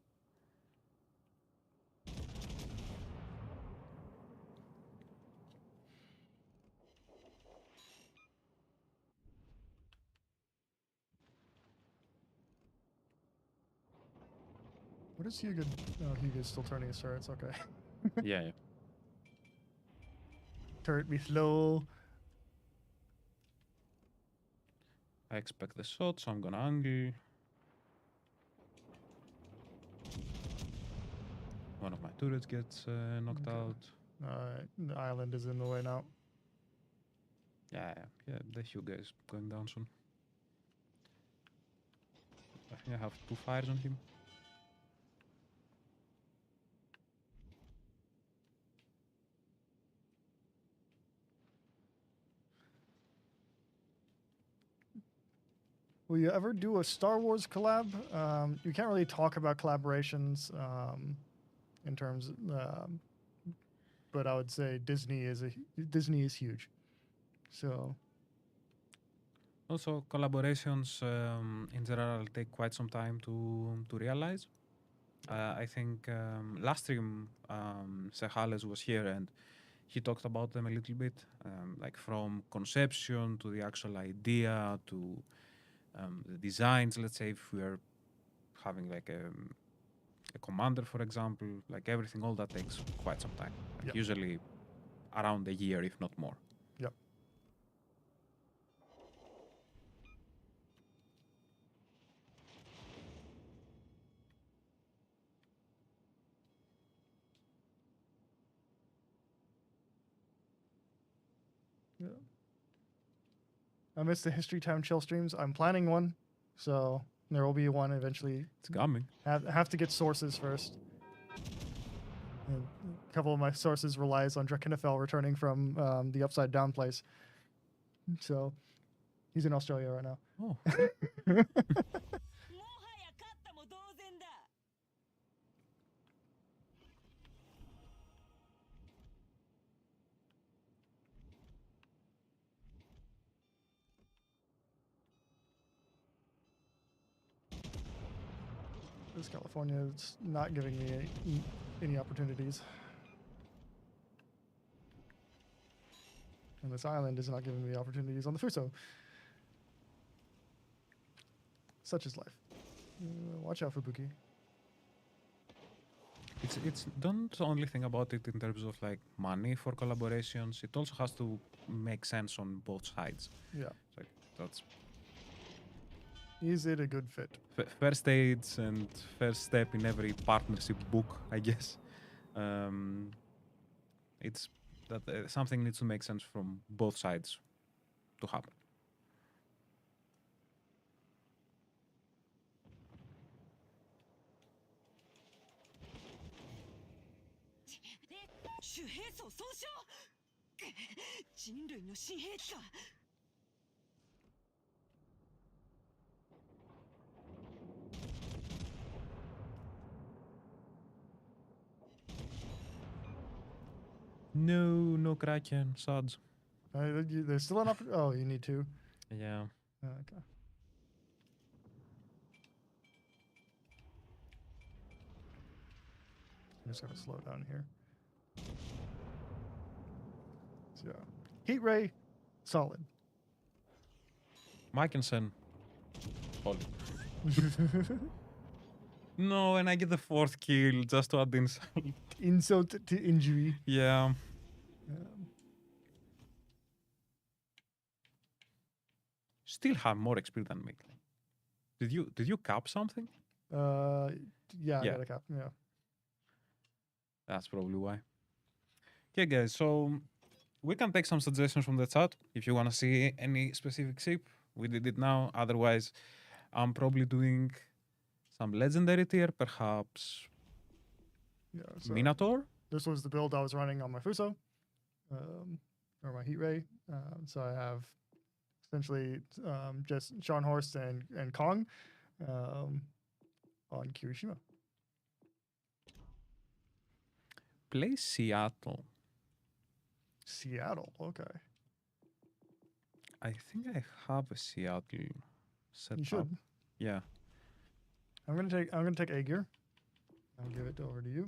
What is Hugo? Oh, Hugo's still turning his turrets. Okay. Yeah. Turret be slow. I expect the shot, so I'm gonna angle. One of my turrets gets knocked Okay. out. Alright, the island is in the way now. Yeah, the Hugo is going down soon. I think I have 2 fires on him. Will you ever do a Star Wars collab? You can't really talk about collaborations in terms, but I would say Disney is huge. So Also, collaborations in general take quite some time to realize. I think last stream Sehales was here and he talked about them a little bit, like from conception to the actual idea to the designs. Let's say if we are having like a commander, for example, like everything, all that takes quite some time. Like Yep. usually around a year, if not more. yep. Yeah. I missed the History Time chill streams. I'm planning one, so there will be one eventually. It's coming. Have to get sources first. And a couple of my sources relies on Drakenfell returning from the Upside Down place. So he's in Australia right now. Oh, もはや勝ったも同然だ。 This California is not giving me any opportunities. And this island is not giving me opportunities on the Fuso. Such is life. Watch out, Fubuki. it's don't only think about it in terms of like money for collaborations. It also has to make sense on both sides. Yeah. Like that's Is it a good fit? first stage and first step in every partnership book, I guess. It's that something needs to make sense from both sides to happen. 主兵装損傷。人類の新兵器か。 No Kraken, suds. There's still an oh, you need to. Yeah. Okay. I just gotta slow down here. So, yeah. Heat ray, solid. Michelson. Solid. No, and I get the 4th kill just to add insult. Insult to injury. Yeah. still have more XP than me. Did you cap something? Yeah, I Yeah. got a cap. Yeah. That's probably why. Okay, guys. So we can take some suggestions from the chat if you want to see any specific ship. We did it now. Otherwise, I'm probably doing some legendary tier, perhaps Yeah. So Minotaur. this was the build I was running on my Fuso, or my Heat Ray. So I have essentially just Scharnhorst and Kong on Kirishima. Play Seattle. Seattle. Okay. I think I have a Seattle set You up. should. Yeah. I'm gonna take A gear. I'll give it over to you.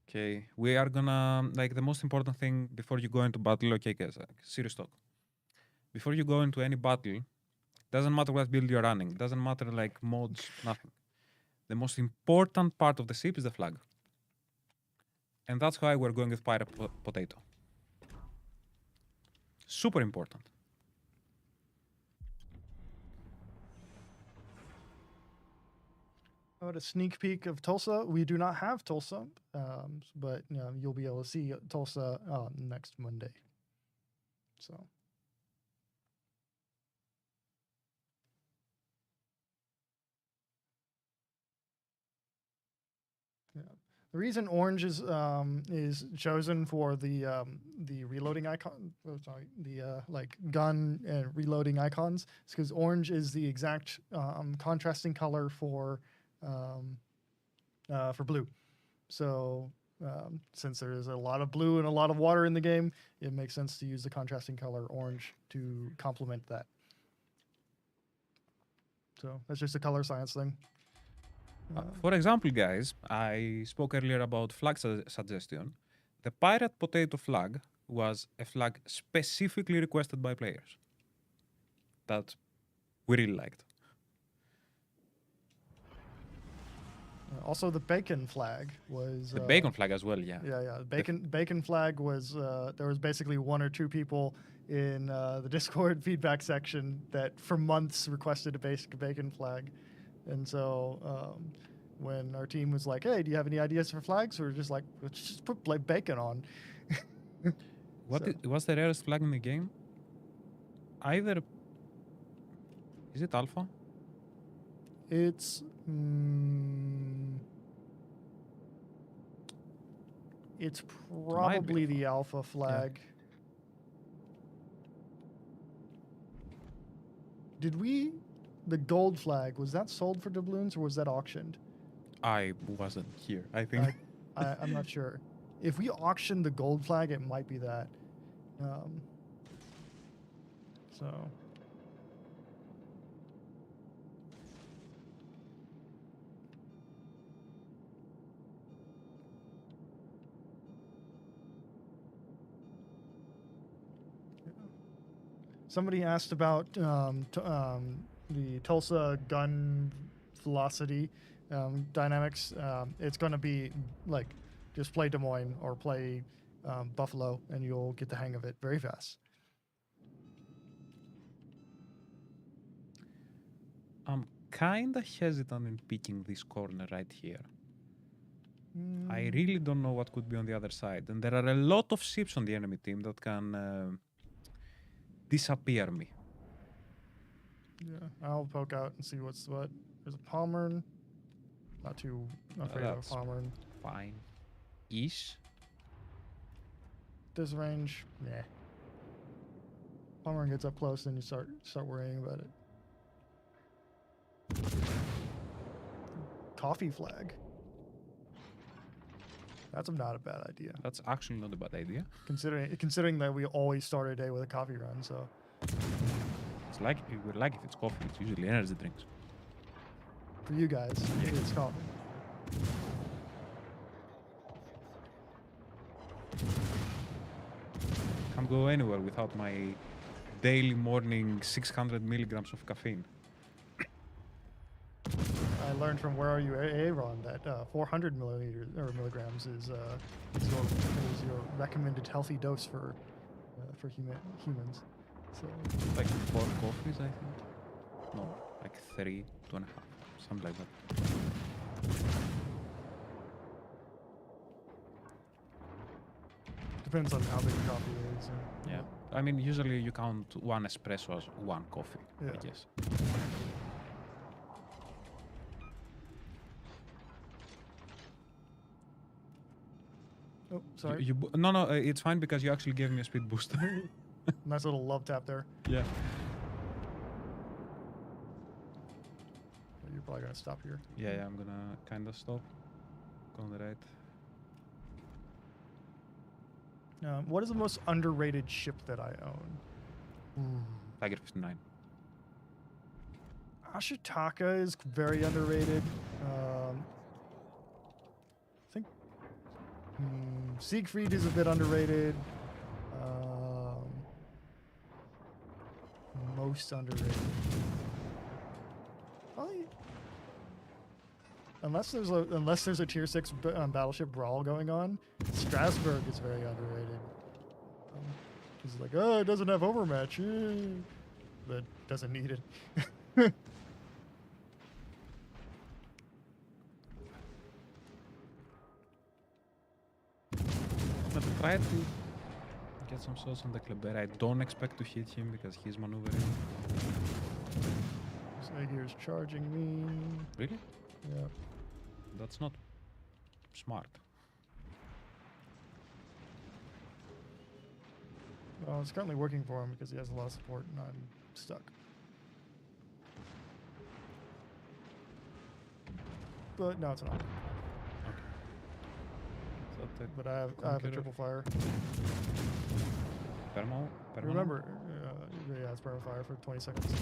Okay. We are gonna like the most important thing before you go into battle. Okay, guys. Serious talk. Before you go into any battle, doesn't matter what build you're running. Doesn't matter like mods. Nothing. The most important part of the ship is the flag. And that's why we're going with Pirate Potato. Super important. How about a sneak peek of Tulsa? We do not have Tulsa, but you'll be able to see Tulsa next Monday. So. Yeah. The reason orange is chosen for the reloading icon, the like gun and reloading icons, is because orange is the exact contrasting color for blue. So since there is a lot of blue and a lot of water in the game, it makes sense to use the contrasting color orange to complement that. So that's just a color science thing. For example, guys, I spoke earlier about flag suggestion. The Pirate Potato flag was a flag specifically requested by players that we really liked. Also, the bacon flag was The bacon flag as well, yeah. Yeah. Bacon flag was there was basically one or two people in the Discord feedback section that for months requested a basic bacon flag, and so when our team was like, "Hey, do you have any ideas for flags?" We were just like, "Let's just put like bacon on." What's the rarest flag in the game? Either is it alpha? It's it's probably the alpha flag. Yeah. Did the gold flag, was that sold for doubloons or was that auctioned? I wasn't here, I think. I'm not sure. If we auctioned the gold flag, it might be that. So. Somebody asked about the Tulsa gun velocity dynamics. It's going to be like just play Des Moines or play Buffalo, and you'll get the hang of it very fast. I'm kind of hesitant in picking this corner right here. I really don't know what could be on the other side. And there are a lot of ships on the enemy team that can disappear me. Yeah, I'll poke out and see what's what. There's a Palmern. Not too afraid of a Palmern. Fine. Ish. This range, nah. Palmern gets up close, then you start worrying about it. Coffee flag. That's not a bad idea. That's actually not a bad idea. Considering that we always start a day with a coffee run, so. It's like we're like if it's coffee, it's usually energy drinks. For you guys, maybe it's coffee. Can't go anywhere without my daily morning 600 milligrams of caffeine. I learned from Where Are You Aaron that 400 milligrams is your recommended healthy dose for humans. So Like 4 coffees, I think. No, like 3, 2.5, something like that. depends on how big the coffee is. And, Yeah. I mean, usually you count 1 espresso as 1 coffee, I Yeah. guess. Oh, sorry. No, it's fine because you actually gave me a speed boost. Nice little love tap there. Yeah. You're probably gonna stop here. Yeah, I'm gonna kind of stop. Go on the right. What is the most underrated ship that I own? Tiger 59. Ashitaka is very underrated. I think Siegfried is a bit underrated. Most underrated. Probably, unless there's a tier 6 battleship brawl going on, Strasbourg is very underrated. It's like, oh, it doesn't have overmatch, but doesn't need it. But try to get some shots on the Kleber. I don't expect to hit him because he's maneuvering. Here's charging me. Really? Yeah. That's not smart. Well, it's currently working for him because he has a lot of support and I'm stuck. But no, it's not. So the But I have a Conqueror. triple fire. Permo? Remember, yeah, it's perma fire for 20 seconds.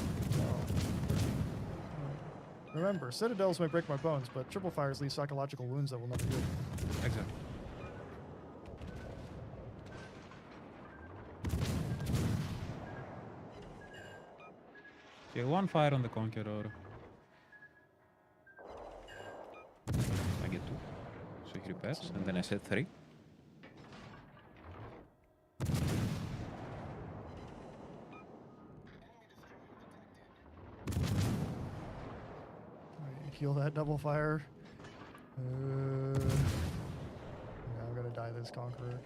Remember, citadels may break my bones, but triple fires leave psychological wounds that will never heal. Exactly. Okay, 1 fire on the Conqueror. I get 2. So he repairs, and then I said 3. Heal that double fire. Yeah, I'm gonna die this Conqueror.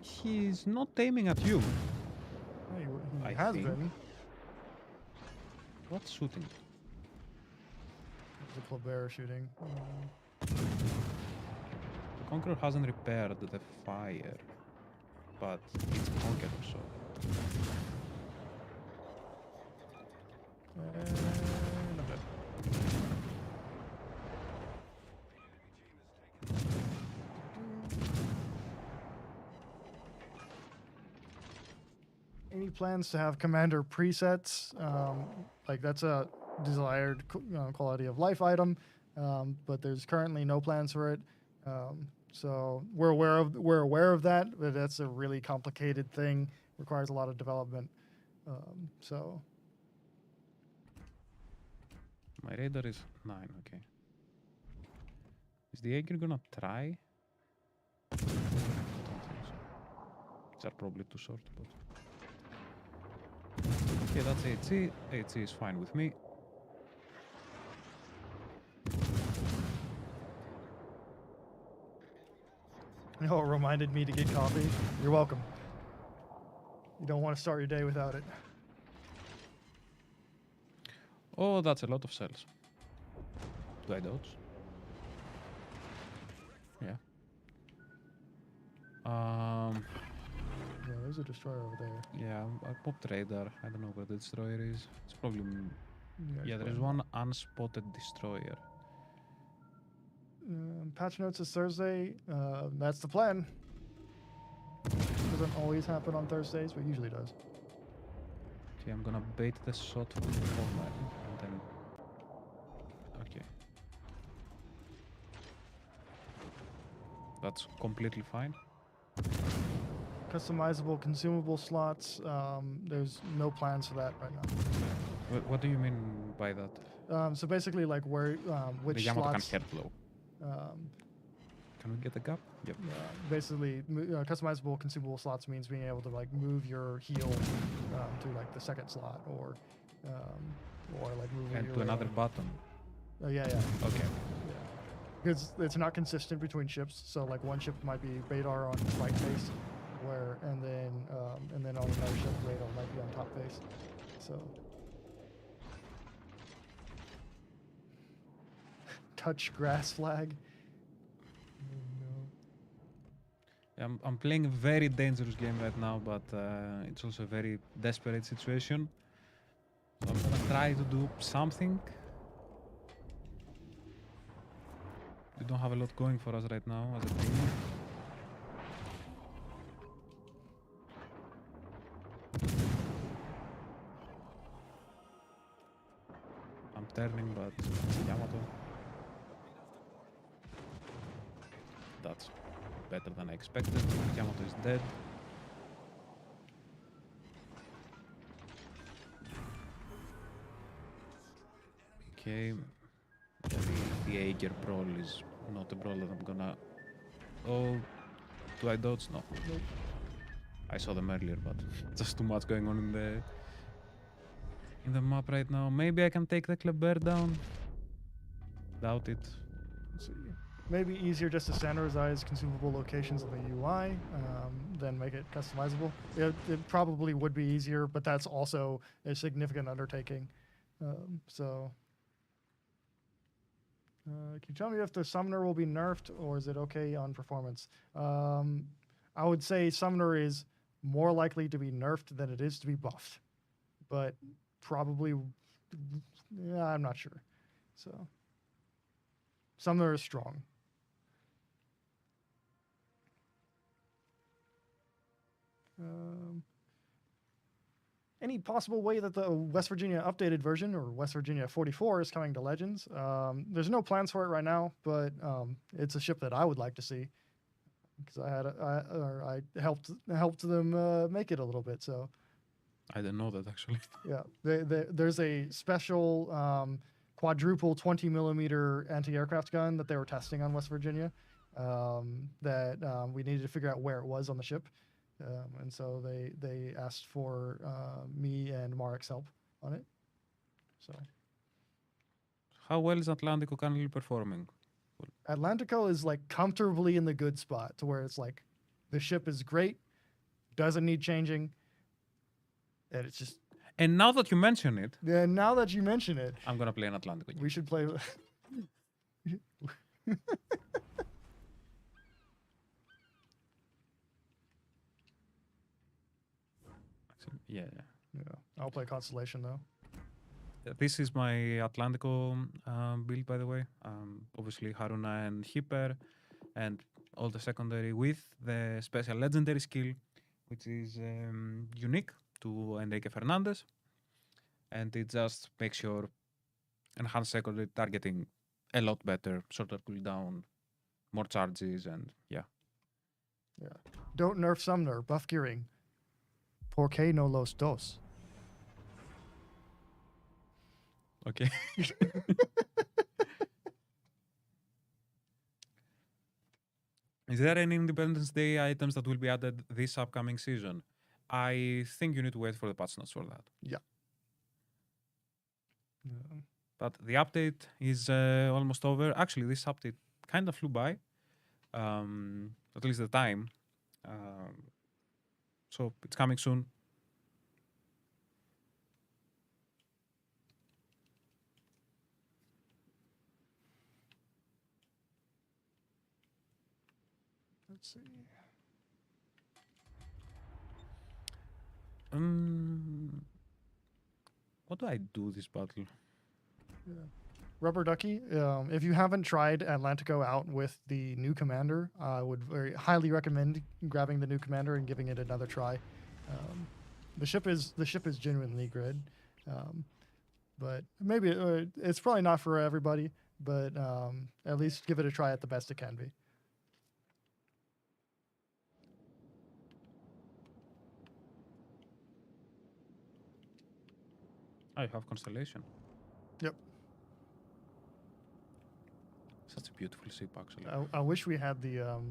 He's not aiming at you. Oh, he I has think. been. What's shooting? The Kleber shooting. The Conqueror hasn't repaired the fire, but it's Conqueror, so... And I'm dead. Any plans to have commander presets? Like that's a desired quality of life item, but there's currently no plans for it. So we're aware of that, but that's a really complicated thing. Requires a lot of development. So My radar is 9, okay. Is the Jaeger gonna try? I don't think so. These are probably too short, but... Okay, that's 8C. 8C is fine with me. oh, it reminded me to get coffee. You're welcome. You don't want to start your day without it. Oh, that's a lot of cells. Do I dodge? Yeah. Yeah, there's a destroyer over there. Yeah, I popped radar. I don't know where the destroyer is. It's probably... Yeah, there is explain. one unspotted destroyer. Patch notes is Thursday. That's the plan. Doesn't always happen on Thursdays, but usually does. Okay, I'm gonna bait the shot from the corner and then... Okay. That's completely fine. Customizable consumable slots. There's no plans for that right now. What do you mean by that? So basically, like where The which Yamato can slots. hurt low. Can we get the gap? Yep. Basically, customizable consumable slots means being able to like move your heal to like the second slot, or like move And your to another button. Oh yeah. Okay. Because it's not consistent between ships. So like one ship might be radar on right face, and then on another ship radar might be on top face. So touch grass flag. I'm playing a very dangerous game right now, but it's also a very desperate situation. So I'm gonna try to do something. We don't have a lot going for us right now as a team. I'm turning, but Yamato. That's better than I expected. Yamato is dead. Okay. The Aegir brawl is not a brawl that I'm gonna... Oh, do I dodge? No. Nope. I saw them earlier, but just too much going on in the map right now. Maybe I can take the Kleber down. Doubt it. Let's see. Maybe easier just to standardize consumable locations in the UI than make it customizable. It probably would be easier, but that's also a significant undertaking. Can you tell me if the summoner will be nerfed, or is it okay on performance? I would say summoner is more likely to be nerfed than it is to be buffed, but probably, yeah, I'm not sure. So summoner is strong. Any possible way that the West Virginia updated version, or West Virginia 44, is coming to Legends? There's no plans for it right now, but it's a ship that I would like to see, because I helped them make it a little bit. So I didn't know that actually. yeah, there's a special quadruple 20 millimeter anti-aircraft gun that they were testing on West Virginia that we needed to figure out where it was on the ship. And so they asked for me and Marek's help on it. So How well is Atlantico currently performing? Atlantico is like comfortably in the good spot, to where it's like the ship is great, doesn't need changing, and it's just. And now that you mention it, Yeah, now that you mention it, I'm gonna play an Atlantico. we should play. Yeah. Yeah, I'll play Constellation though. This is my Atlantico build, by the way. Obviously Haruna and Hipper, and all the secondary with the special legendary skill, which is unique to Enrique Fernandez, and it just makes your enhanced secondary targeting a lot better, shorter cooldown, more charges, and yeah. Yeah. Don't nerf Sumner. Buff gearing. ¿Por qué no los dos? Okay. Is there any Independence Day items that will be added this upcoming season? I think you need to wait for the patch notes for that. Yeah. But the update is almost over. Actually, this update kind of flew by, at least the time. So it's coming soon. Let's see. What do I do this battle? Yeah. Rubber Ducky, if you haven't tried Atlantico out with the new commander, I would very highly recommend grabbing the new commander and giving it another try. The ship is genuinely good, but maybe it's probably not for everybody. But at least give it a try at the best it can be. I have Constellation. Yep. Such a beautiful ship, actually. I wish we had the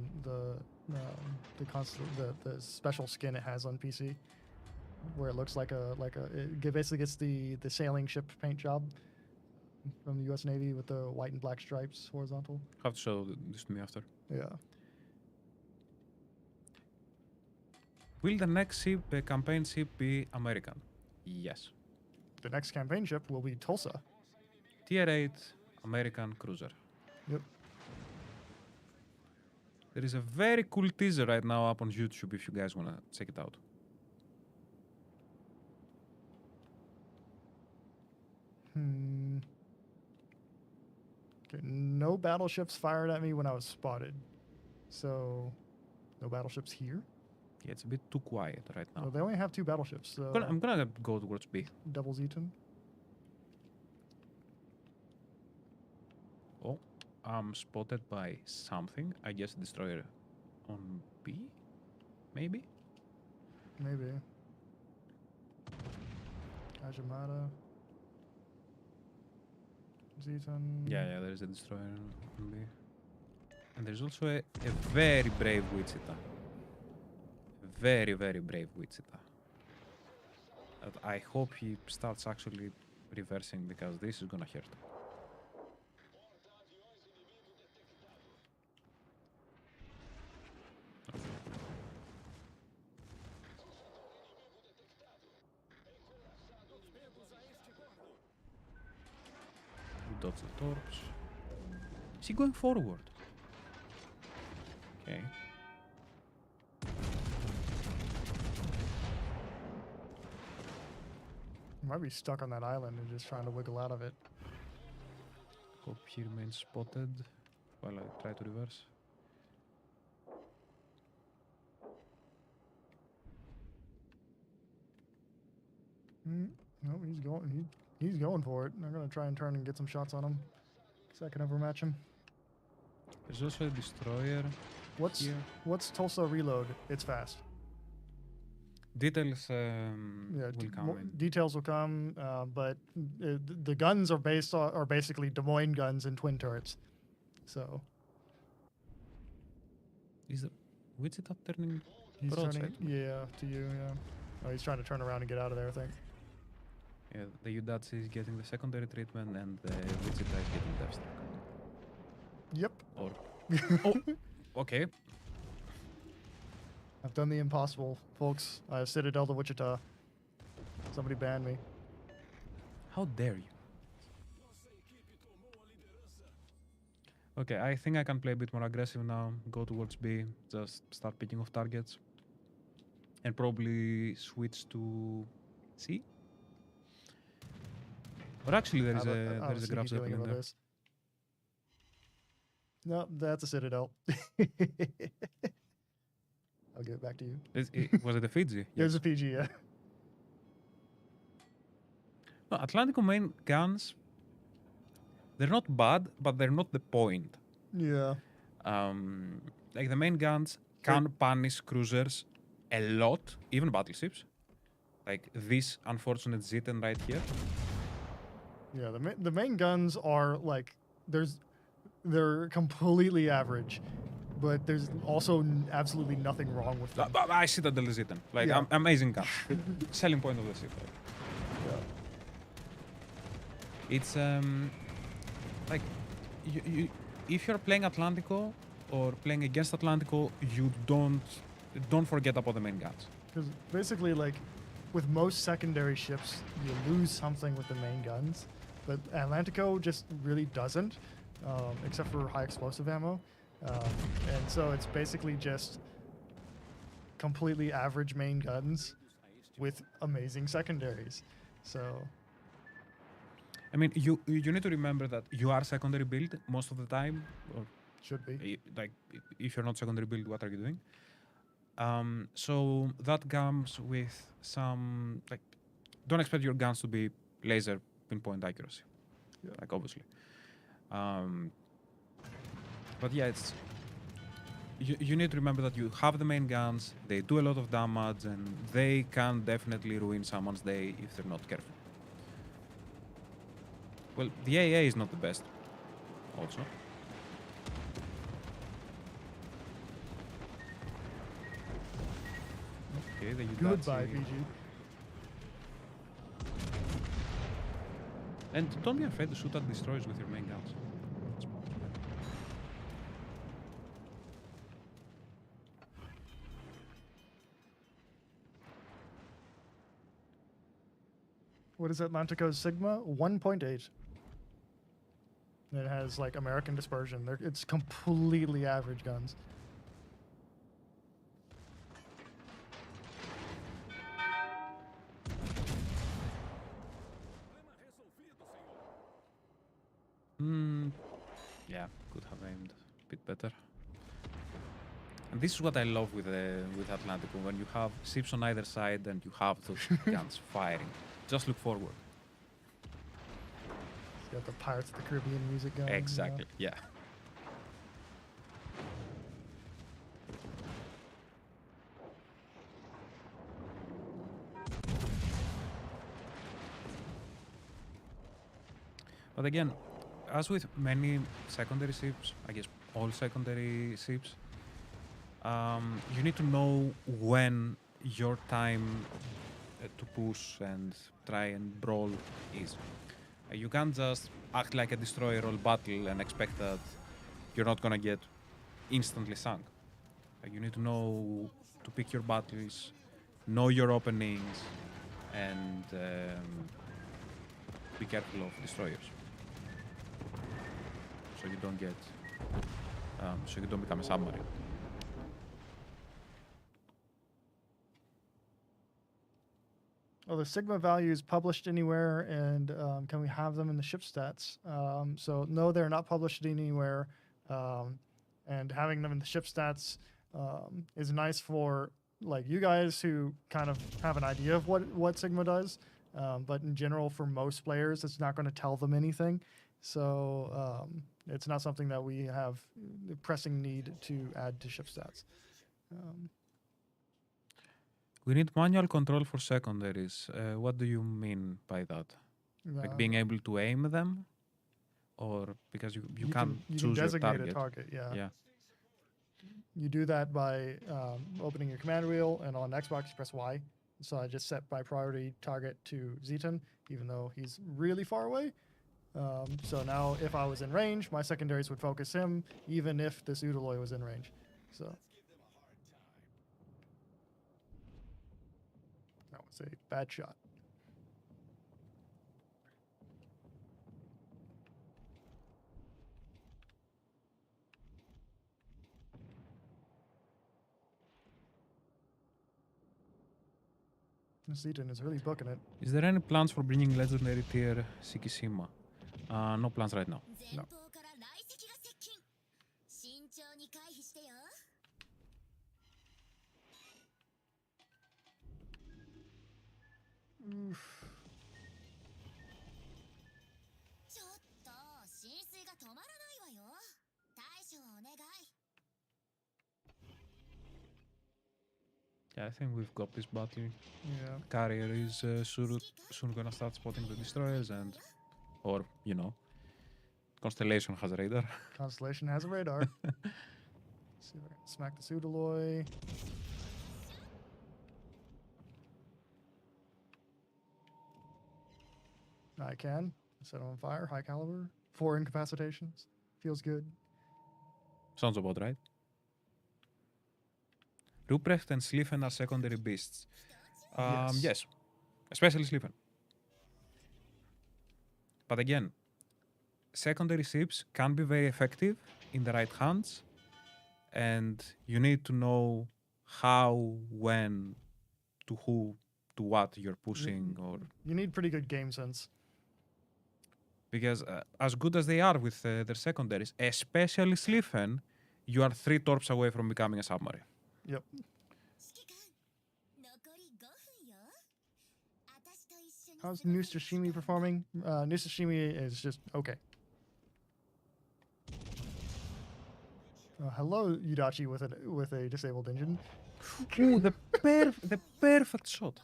special skin it has on PC, where it looks like it basically gets the sailing ship paint job from the U.S. Navy with the white and black stripes horizontal. Have to show this to me after. Yeah. Will the next ship, campaign ship, be American? Yes. The next campaign ship will be Tulsa. Tier 8 American cruiser. Yep. There is a very cool teaser right now up on YouTube if you guys want to check it out. Okay, no battleships fired at me when I was spotted. So, no battleships here. Yeah, it's a bit too quiet right now. Well, they only have 2 battleships. So I'm gonna go towards B. Devil's Eaton. Oh, I'm spotted by something. I guess destroyer on B, maybe? Maybe. Kajimata. Zeton. Yeah, there is a destroyer on B. And there's also a very brave Wichita. Very, very brave Wichita. That I hope he starts actually reversing because this is gonna hurt. Dodge the torch. Is he going forward? Okay. He might be stuck on that island and just trying to wiggle out of it. Hope he remains spotted while I try to reverse. No, he's going for it. I'm gonna try and turn and get some shots on him, so I can overmatch him. There's also a destroyer What's here. what's Tulsa reload? It's fast. Details Yeah, will come in. details will come, but the guns are basically Des Moines guns and twin turrets. So Is the Wichita turning he's broadside? turning, yeah, to you, yeah. Oh, he's trying to turn around and get out of there, I think. Yeah, the Udatsu is getting the secondary treatment and the Wichita is getting death struck. Yep. Or oh, okay. I've done the impossible, folks. I have Citadel to Wichita. Somebody banned me. How dare you? Okay, I think I can play a bit more aggressive now. Go towards B. Just start picking off targets. And probably switch to C. Or actually, there is a grab zeppelin in there. No, that's a Citadel. I'll give it back to you. Was it a Fiji? There's a PG, yeah. No, Atlantico main guns, they're not bad, but they're not the point. Yeah. Like the main guns can punish cruisers a lot, even battleships. Like this unfortunate Zitten right here. Yeah, the main guns are like they're completely average, but there's also absolutely nothing wrong with them. I see that the Zitten. Like Yeah. amazing gun. Selling point of the ship. Like. Yeah. It's like you if you're playing Atlantico or playing against Atlantico, you don't forget about the main guns. Because basically, like, with most secondary ships, you lose something with the main guns, but Atlantico just really doesn't, except for high explosive ammo. And so it's basically just completely average main guns with amazing secondaries. So I mean, you need to remember that you are secondary build most of the time. Or should be. like, if you're not secondary build, what are you doing? So that comes with some, like, don't expect your guns to be laser pinpoint accuracy. Yeah. Like, obviously. But yeah, it's you need to remember that you have the main guns, they do a lot of damage, and they can definitely ruin someone's day if they're not careful. Well, the AA is not the best, also. Okay, the Goodbye, Yudachi. Fiji. And don't be afraid to shoot at destroyers with your main guns. What is Atlantico's Sigma? 1.8. It has like American dispersion. It's completely average guns. Yeah, could have aimed a bit better. And this is what I love with Atlantico, when you have ships on either side and you have those guns firing. Just look forward. It's got the Pirates of the Caribbean music going. Exactly, yeah. But again, as with many secondary ships, I guess all secondary ships, you need to know when your time to push and try and brawl is. You can't just act like a destroyer all battle and expect that you're not gonna get instantly sunk. You need to know to pick your battles, know your openings, and be careful of destroyers. So you don't get, so you don't become a submarine. Are the Sigma values published anywhere, and can we have them in the ship stats? So no, they're not published anywhere, and having them in the ship stats is nice for like you guys who kind of have an idea of what Sigma does, but in general for most players, it's not going to tell them anything. So it's not something that we have the pressing need to add to ship stats. We need manual control for secondaries. What do you mean by that? Like being able to aim them? Or because you can't choose can your designate target? a target, Yeah. You do that by opening your command wheel, and on Xbox you press Y. So I just set my priority target to Zeton, even though he's really far away. So now if I was in range, my secondaries would focus him, even if this Udaloy was in range. So that was a bad shot. Zeton is really booking it. Is there any plans for bringing legendary tier Sikishima? No plans right now. 前方から来敵が接近。慎重に回避してよ。 ちょっと浸水が止まらないわよ。対処をお願い。 Yeah, I think we've got this battle. Yeah. Carrier is soon gonna start spotting the destroyers and, or, you know, Constellation has a radar. Constellation has a radar. See if I can smack the Udaloy. I can. Set him on fire. High caliber. 4 incapacitations. Feels good. Sounds about right. Ruprecht and Sliffen are secondary beasts. Yes, especially Sliffen. But again, secondary ships can be very effective in the right hands, and you need to know how, when, to who, to what you're pushing, or You need pretty good game sense. because as good as they are with their secondaries, especially Sliffen, you are 3 torps away from becoming a submarine. Yep. 指揮官、残り5分よ。私と一緒に How's Nusashimi performing? Nusashimi is just okay. Hello, Yudachi with a disabled engine. Ooh, the perfect shot.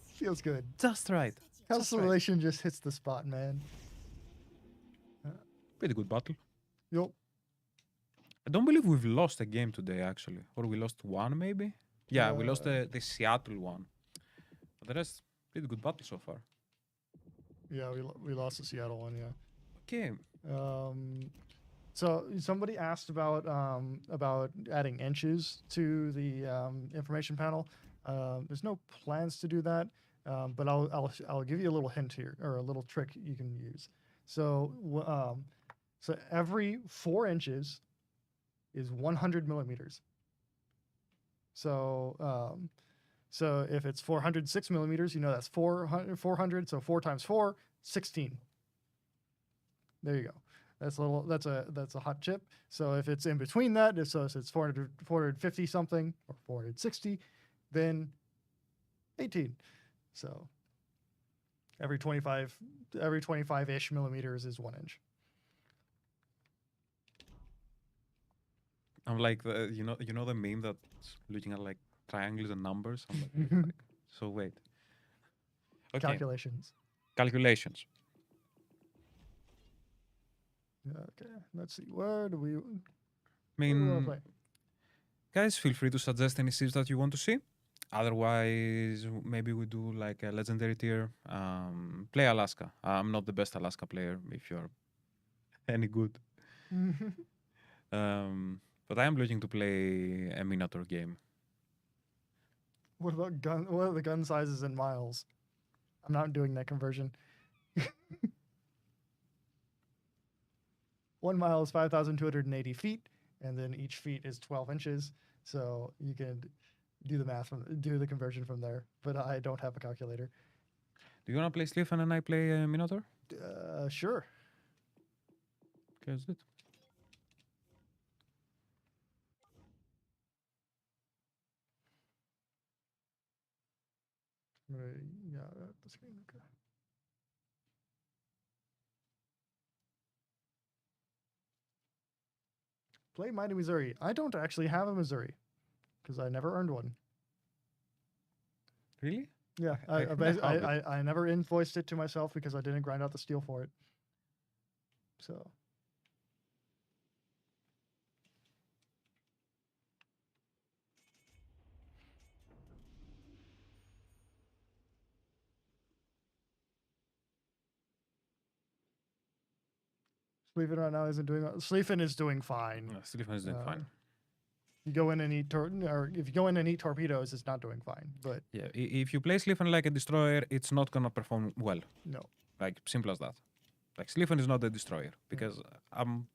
Feels good. Just right. Constellation just hits the spot, man. Pretty good battle. Yup. I don't believe we've lost a game today, actually. Or we lost one, maybe? Yeah, we lost the Seattle one. But the rest, pretty good battle so far. Yeah, we lost the Seattle one. Yeah. Okay. So somebody asked about adding inches to the information panel. There's no plans to do that, but I'll give you a little hint here, or a little trick you can use. So so every 4 inches is 100 millimeters. So so if it's 406 millimeters, you know that's 400. So 4 times 4, 16. There you go. That's a hot chip. So if it's in between that, if it's 450 something or 460, then 18. So every 25-ish millimeters is 1 inch. I'm like you know the meme that's looking at like triangles and numbers. I'm like, so wait. Okay. Calculations. Okay, let's see. Where do we? I What do we want to mean, play? guys, feel free to suggest any series that you want to see. Otherwise, maybe we do like a legendary tier. Play Alaska. I'm not the best Alaska player. If you're any good, but I am looking to play a Minotaur game. What about gun? What are the gun sizes in miles? I'm not doing that conversion. 1 mile is 5,280 feet, and then each feet is 12 inches. So you can do the math do the conversion from there. But I don't have a calculator. Do you want to play Sliffen and I play Minotaur? Sure. Okay, that's it. Yeah, the screen. Okay. Play Mighty Missouri. I don't actually have a Missouri because I never earned one. Really? Yeah, I think I have it. I never invoiced it to myself because I didn't grind out the steel for it. So Sleeping right now isn't doing. Sleeping is doing fine. Sliffen is doing fine. You go in and eat or if you go in and eat torpedoes, it's not doing fine. But Yeah, if you play Sliffen like a destroyer, it's not gonna perform well. no, Like simple as that. Like Sliffen is not a destroyer because I'm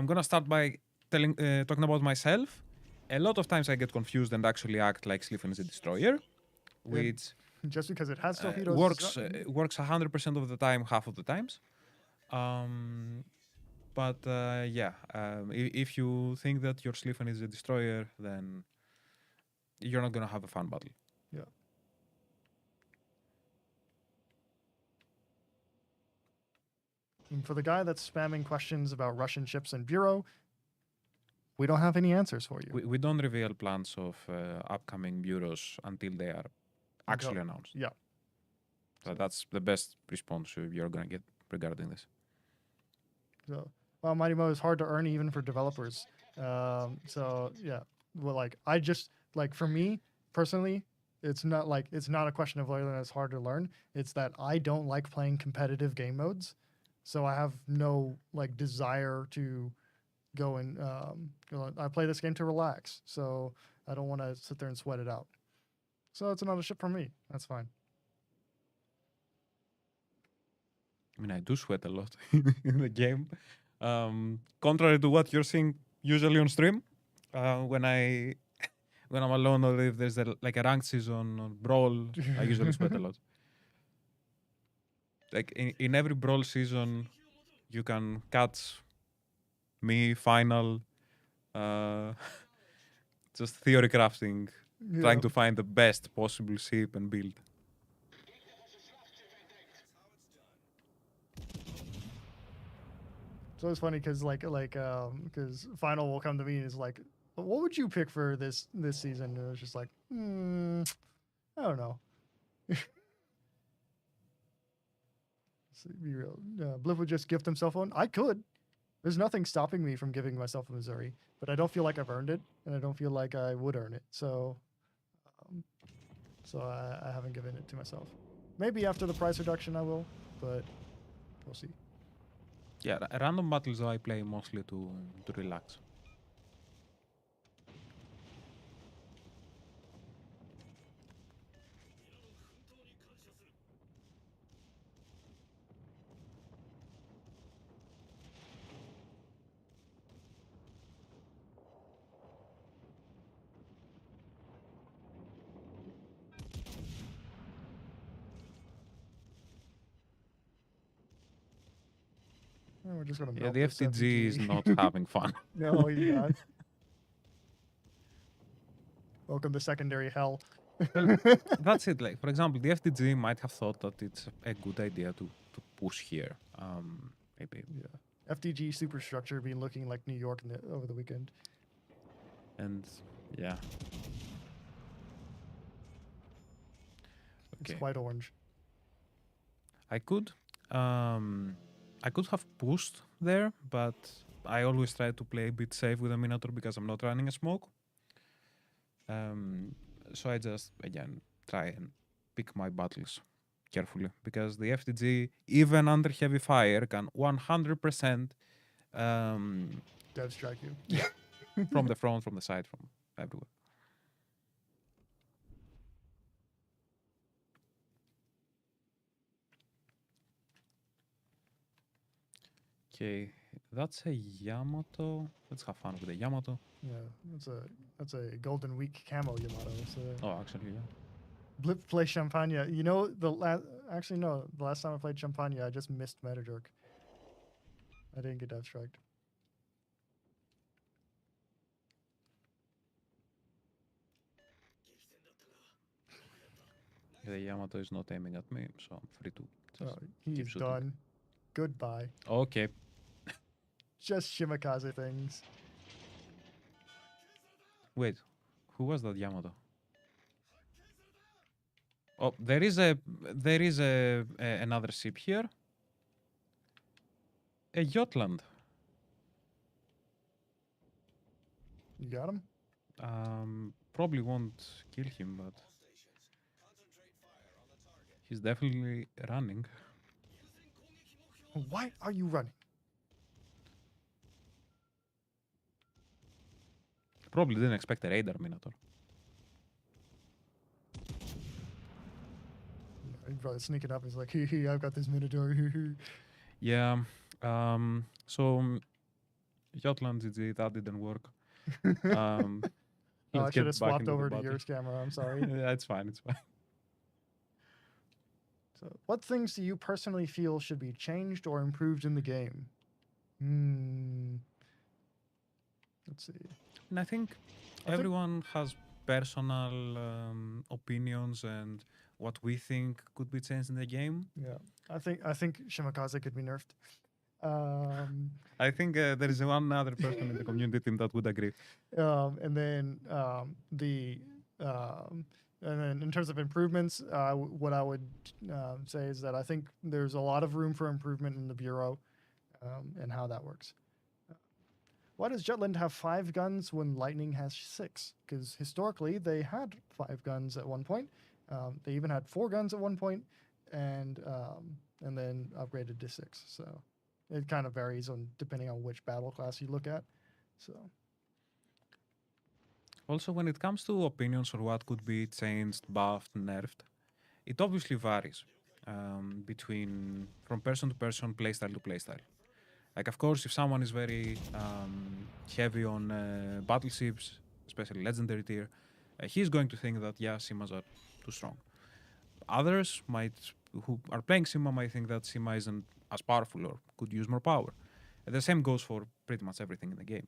gonna start by talking about myself. A lot of times I get confused and actually act like Sliffen is a destroyer, which just because it has torpedoes works 100% of the time, half of the times. But if you think that your Sliffen is a destroyer, then you're not gonna have a fun battle. Yeah. And for the guy that's spamming questions about Russian ships and Bureau, we don't have any answers for you. We don't reveal plans of upcoming bureaus until they are actually announced. Yeah. So that's the best response you're gonna get regarding this. So, well, Mighty Mo is hard to earn even for developers. So yeah, well, like I just like for me personally, it's not a question of whether it's hard to learn. It's that I don't like playing competitive game modes, so I have no like desire to go and I play this game to relax. So I don't want to sit there and sweat it out. So it's another ship for me. That's fine. I mean, I do sweat a lot in the game. Contrary to what you're seeing usually on stream, when I'm alone or if there's a ranked season or brawl, I usually sweat a lot. Like in every brawl season, you can catch me final, just theory crafting, trying to find the best possible ship and build. So it's funny because because final will come to me and is like, what would you pick for this season? And it was just like, I don't know. Be real. Bliff would just gift himself one. I could. There's nothing stopping me from giving myself a Missouri, but I don't feel like I've earned it, and I don't feel like I would earn it. Um, so I haven't given it to myself. Maybe after the price reduction I will, but we'll see. Yeah, random battles I play mostly to relax. We're just gonna Yeah, melt the this FTG is not having fun. No, he's not. Welcome to secondary hell. That's it. Like, for example, the FTG might have thought that it's a good idea to push here. Maybe. Yeah. FTG superstructure been looking like New York over the weekend. And yeah. It's Okay. quite orange. I could have pushed there, but I always try to play a bit safe with a Minotaur because I'm not running a smoke. So I just again try and pick my battles carefully because the FTG, even under heavy fire, can 100% Dev strike you. from the front, from the side, from everywhere. Okay, that's a Yamato. Let's have fun with the Yamato. Yeah, that's a Golden Week camo Yamato. So Oh, actually, yeah. Blip play Champagne. You know the last. Actually, no. The last time I played Champagne, I just missed Meta Jerk. I didn't get Dev striked. The Yamato is not aiming at me, so I'm free to just Oh, he keep is shooting. done. Goodbye. Okay. Just Shimakaze things. Wait, who was that Yamato? Oh, there is a another ship here. A Jotland. You got him? Probably won't kill him, but he's definitely running. Why are you running? Probably didn't expect a radar Minotaur. He's probably sneaking up. He's like, hee, I've got this Minotaur. Hee. Yeah. So Jotland GG, that didn't work. Oh, I Let's should get have back swapped into the over to battle. yours camera. I'm sorry. Yeah, it's fine. It's fine. So, what things do you personally feel should be changed or improved in the game? Let's see. And I think everyone has personal opinions and what we think could be changed in the game. Yeah, I think Shimakaze could be nerfed. I think there is one other person in the community team that would agree. And then in terms of improvements, what I would say is that I think there's a lot of room for improvement in the bureau and how that works. Why does Jutland have 5 guns when Lightning has 6? Because historically they had 5 guns at one point. They even had 4 guns at one point, and then upgraded to 6. So it kind of varies on depending on which battle class you look at. So. Also, when it comes to opinions or what could be changed, buffed, nerfed, it obviously varies from person to person, playstyle to playstyle. Like, of course, if someone is very heavy on battleships, especially legendary tier, he's going to think that, yeah, Simas are too strong. Others who are playing Sima might think that Sima isn't as powerful or could use more power. And the same goes for pretty much everything in the game.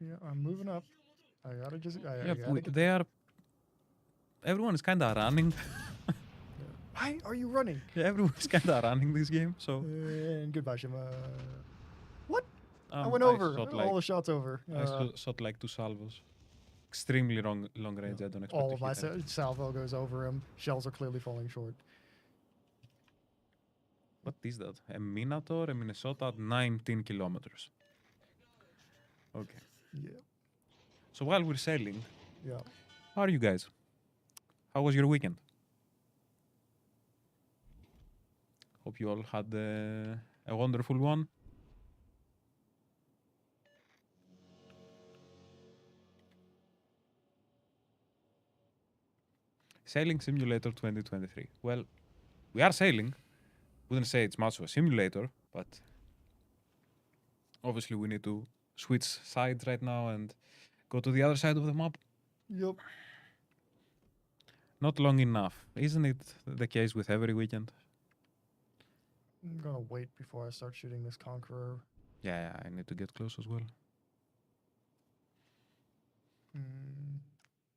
Yeah, I'm moving up. I gotta just. Everyone is kind of running. Why are you running? Yeah, everyone is kind of running this game. So. And goodbye, Shima. What? I went I over. shot All the shots over. shot like 2 salvos. Extremely long range. I don't expect All to of my hit anything. salvo goes over him. Shells are clearly falling short. What is that? A Minotaur, a Minnesota at 19 kilometers. Okay. Yeah. So while we're sailing, Yeah. how are you guys? How was your weekend? Hope you all had a wonderful one. Sailing Simulator 2023. Well, we are sailing. Wouldn't say it's much of a simulator, but obviously we need to switch sides right now and go to the other side of the map. Yep. Not long enough. Isn't it the case with every weekend? I'm gonna wait before I start shooting this Conqueror. Yeah, I need to get close as well.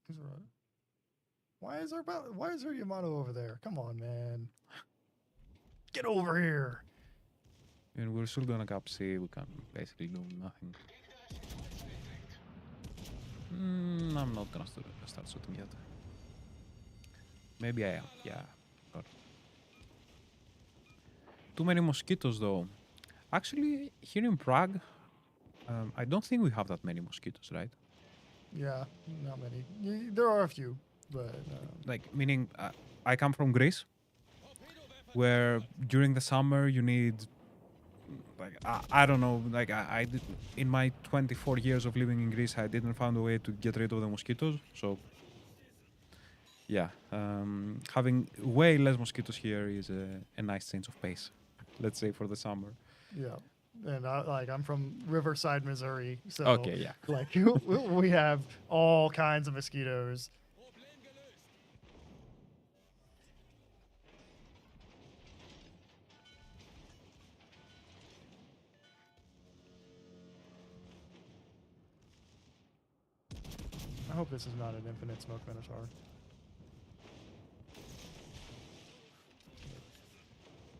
Who's right? Why is there Yamato over there? Come on, man. Get over here. And we're still gonna cap C. We can basically do nothing. I'm not gonna start shooting yet. Maybe I am. Yeah. God. Too many mosquitoes though. Actually, here in Prague, I don't think we have that many mosquitoes, right? Yeah, not many. There are a few, but Like, meaning, I come from Greece, where during the summer you need, like, I don't know, like, I did, in my 24 years of living in Greece, I didn't find a way to get rid of the mosquitoes, so yeah, having way less mosquitoes here is a nice change of pace, let's say, for the summer. yeah. And I'm from Riverside, Missouri, so Okay, yeah. like we have all kinds of mosquitoes. I hope this is not an infinite smoke minotaur.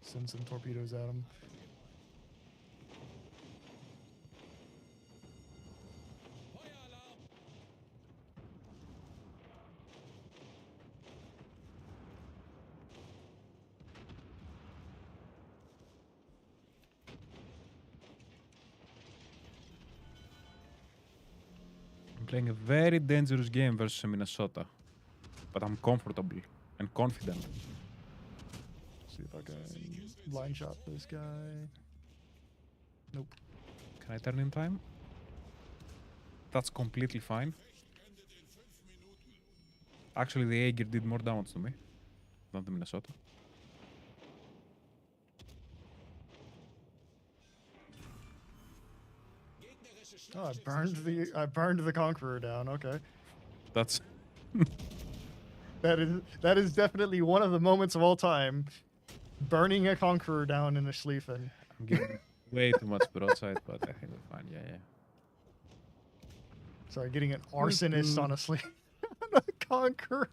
Send some torpedoes at him. I'm playing a very dangerous game versus Minnesota, but I'm comfortable and confident. See if I can line shot this guy. Nope. Can I turn in time? That's completely fine. Actually, the Aegir did more damage to me than the Minnesota. Oh, I burned the Conqueror down. Okay. That's That is definitely one of the moments of all time. Burning a Conqueror down in a Schlieffen. I'm giving way too much broadside, but I think we're fine. Yeah. Sorry, getting an arsonist on a on a Conqueror.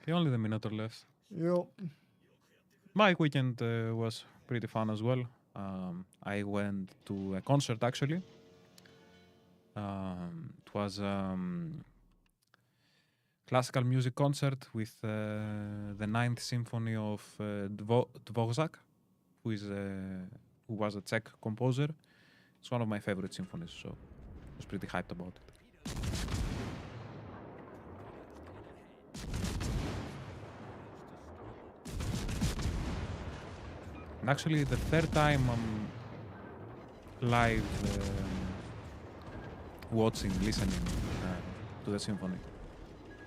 Okay, only the Minotaur left. Yep. My weekend was pretty fun as well. I went to a concert actually. It was classical music concert with the Ninth Symphony of Dvorak, who was a Czech composer. It's one of my favorite symphonies, so I was pretty hyped about it. And actually, the third time I'm live listening to the symphony.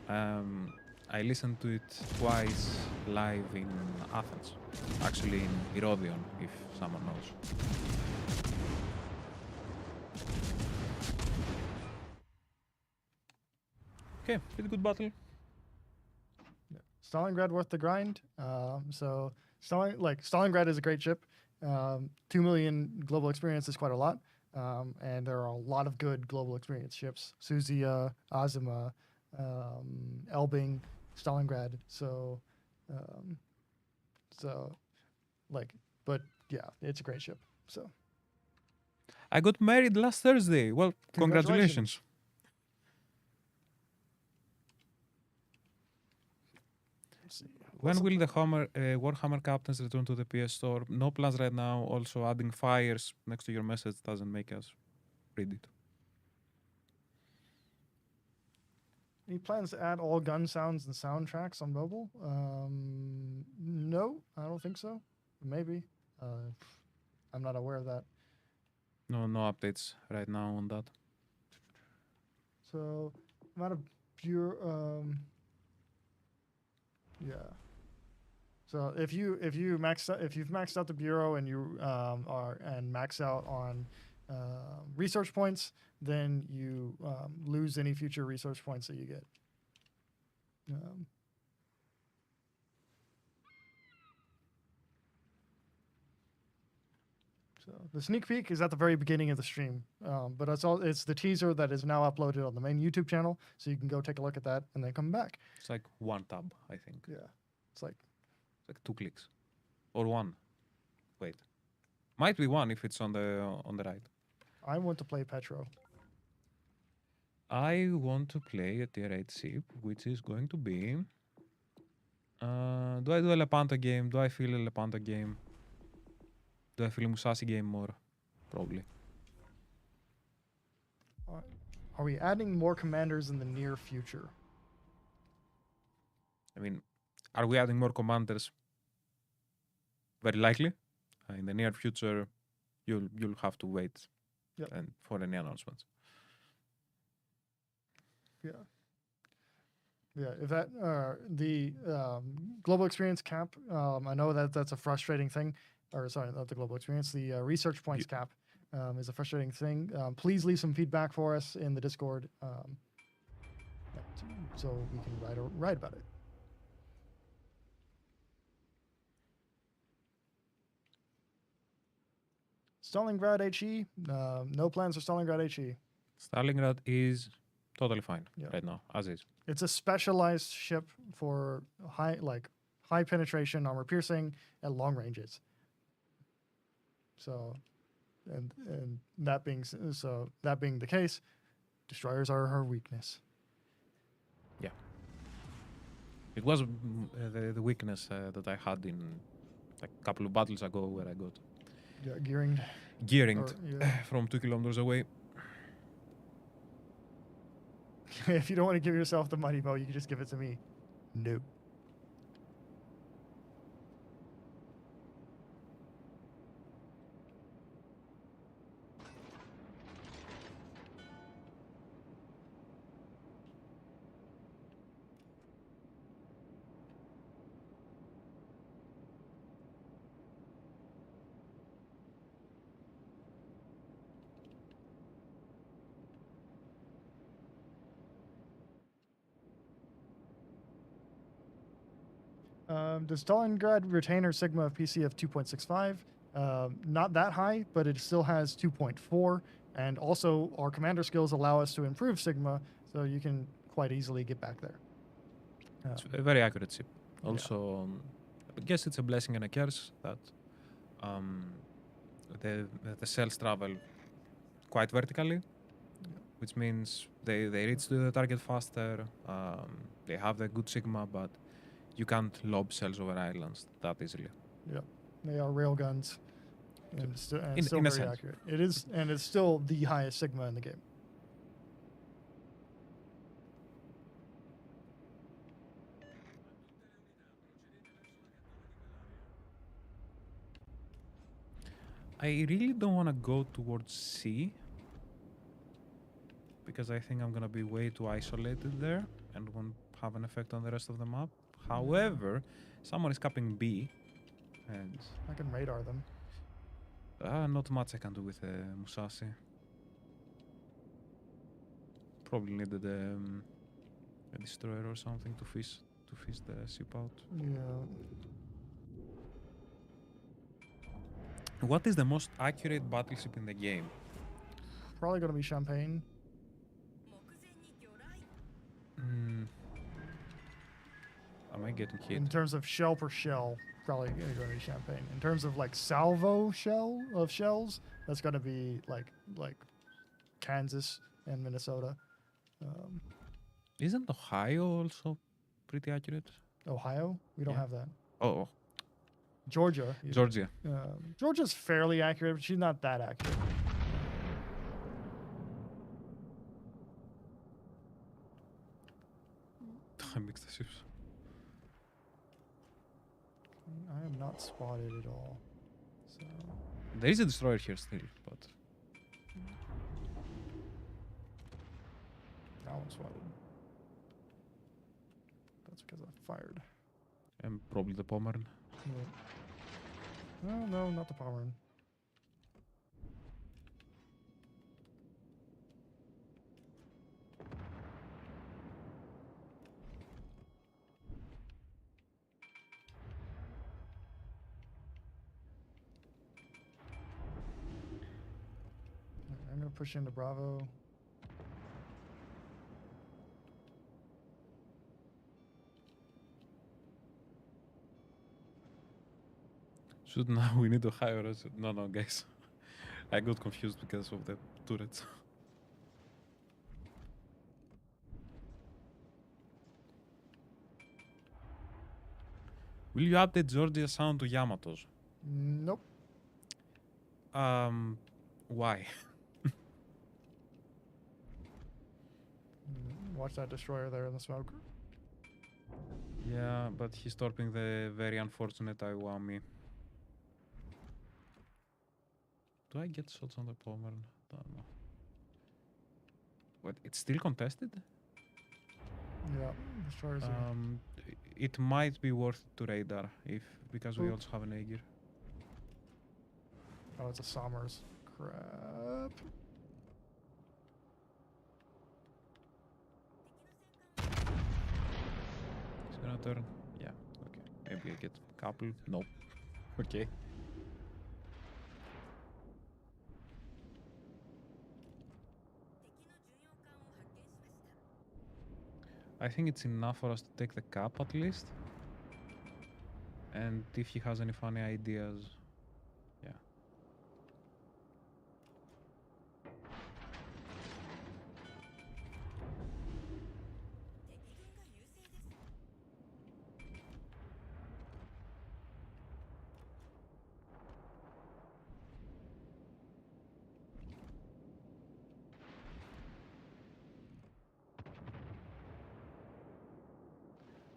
I listened to it twice live in Athens, actually in Herodion, if someone knows. Okay, pretty good battle. Stalingrad worth the grind. So Stalingrad is a great ship. 2 million global experience is quite a lot. And there are a lot of good global experience ships. Suzia, Azima, Elbing, Stalingrad. But yeah, it's a great ship. So I got married last Thursday. Well, congratulations. let's see. When will the Warhammer captains return to the PS Store? No plans right now. Also, adding fires next to your message doesn't make us read it. Any plans to add all gun sounds and soundtracks on mobile? No, I don't think so. Maybe. I'm not aware of that. No updates right now on that. So amount of yeah. So if you've maxed out the bureau and you max out on research points, then you lose any future research points that you get. So the sneak peek is at the very beginning of the stream, but it's the teaser that is now uploaded on the main YouTube channel, so you can go take a look at that and then come back. It's like one tab, I think. Yeah, it's like 2 clicks, or one. Wait, might be one if it's on the right. I want to play Petro. I want to play a tier 8 ship, which is going to be. Do I do a Lepanto game? Do I feel a Lepanto game? Do I feel a Musashi game more? Probably. Are we adding more commanders in the near future? I mean, are we adding more commanders? Very likely. In the near future, you'll have to wait and for any announcements. Yeah. Yeah, if that the global experience cap, I know that's a frustrating thing. Or sorry, not the global experience. The research points cap is a frustrating thing. Please leave some feedback for us in the Discord, so we can write about it. Stalingrad HE, no plans for Stalingrad HE. Stalingrad is totally fine right now, as is. It's a specialized ship for high penetration, armor piercing, at long ranges. So, and that being the case, destroyers are her weakness. Yeah. It was the weakness that I had in like a couple of battles ago where I got gearing from 2 kilometers away. If you don't want to give yourself the money, Mo, you can just give it to me. No. Does Stalingrad retain her Sigma of PC of 2.65? Not that high, but it still has 2.4. And also, our commander skills allow us to improve Sigma, so you can quite easily get back there. It's a very accurate ship. Also, I guess it's a blessing and a curse that the cells travel quite vertically, which means they reach the target faster. They have the good Sigma, but you can't lob cells over islands that easily. Yeah, they are railguns, and still in a very sense. accurate. It is, and it's still the highest Sigma in the game. I really don't want to go towards C because I think I'm going to be way too isolated there and won't have an effect on the rest of the map. However, someone is capping B, and I can radar them. not much I can do with Musashi. Probably needed a destroyer or something to fish the ship out. Yeah. What is the most accurate battleship in the game? Probably going to be Champagne. Am I getting hit? In terms of shell per shell, probably going to be Champagne. In terms of like salvo shell of shells, that's going to be like Kansas and Minnesota. Isn't Ohio also pretty accurate? Ohio, we don't Yeah. have that. Oh, Georgia, Georgia. Georgia's fairly accurate, but she's not that accurate. I mixed the ships. I am not spotted at all. So There is a destroyer here still, but that one's spotted. That's because I fired. and probably the Pommern. No, no, not the Pomeranian. I'm gonna push into Bravo. Should now we need Ohio. No, guys. I got confused because of the turrets. Will you update Georgia sound to Yamatos? Nope. Why? Watch that destroyer there in the smoke. Yeah, but he's torping the very unfortunate Iwami. Do I get shots on the Pommern? Don't know. What? It's still contested? Yeah, destroyers are. It might be worth it to radar because we Ooh. also have an Aegir. Oh, it's a Sommers. Crap. He's gonna turn. Yeah. Okay. Maybe I get a couple. Nope. Okay. I think it's enough for us to take the cap at least. And if he has any funny ideas, yeah.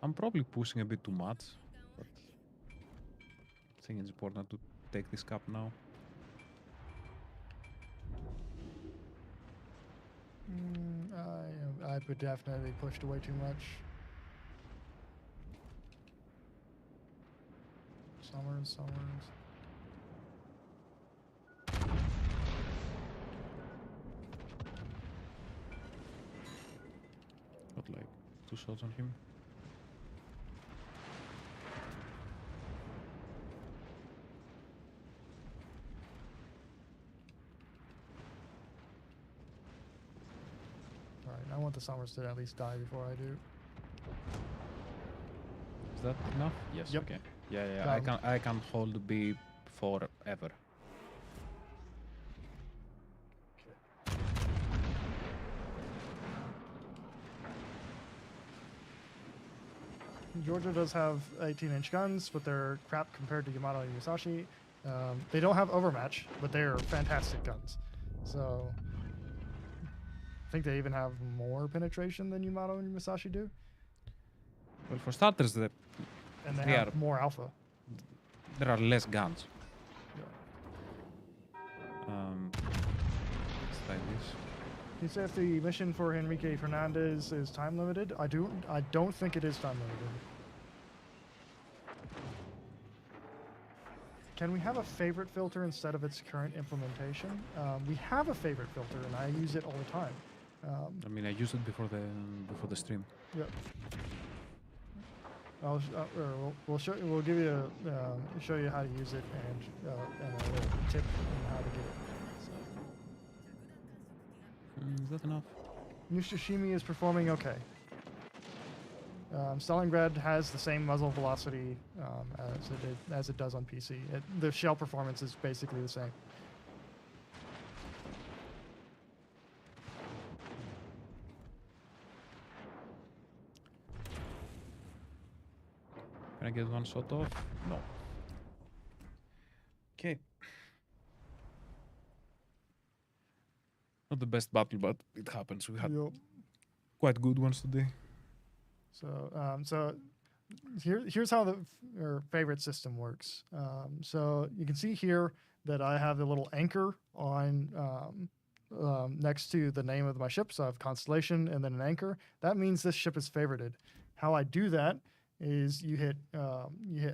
I'm probably pushing a bit too much, but I think it's important to take this cap now. I would definitely pushed away too much. Sommers. Got like 2 shots on him. Alright, I want the Sommers to at least die before I do. Is that enough? Yes. Yep. Okay. Yeah. I can hold B forever. Georgia does have 18-inch guns, but they're crap compared to Yamato and Musashi. They don't have overmatch, but they're fantastic guns. So I think they even have more penetration than Yamato and Musashi do, Well, for starters, and they They have are- more alpha. there are less guns. Yeah. It's like this. You say if the mission for Enrique Fernandez is time limited? I don't think it is time limited. Can we have a favorite filter instead of its current implementation? We have a favorite filter, and I use it all the time. I mean, I used it before the stream. Yep. We'll give you show you how to use it and a little tip on how to get it. So. Is that enough? Nushishimi is performing okay. Stalingrad has the same muzzle velocity as it does on PC. The shell performance is basically the same. Can I get one shot off? No. Okay. Not the best battle, but it happens. We had Yup. quite good ones today. So here's how the favorite system works. So you can see here that I have the little anchor on next to the name of my ship. So I have constellation and then an anchor. That means this ship is favorited. How I do that is you hit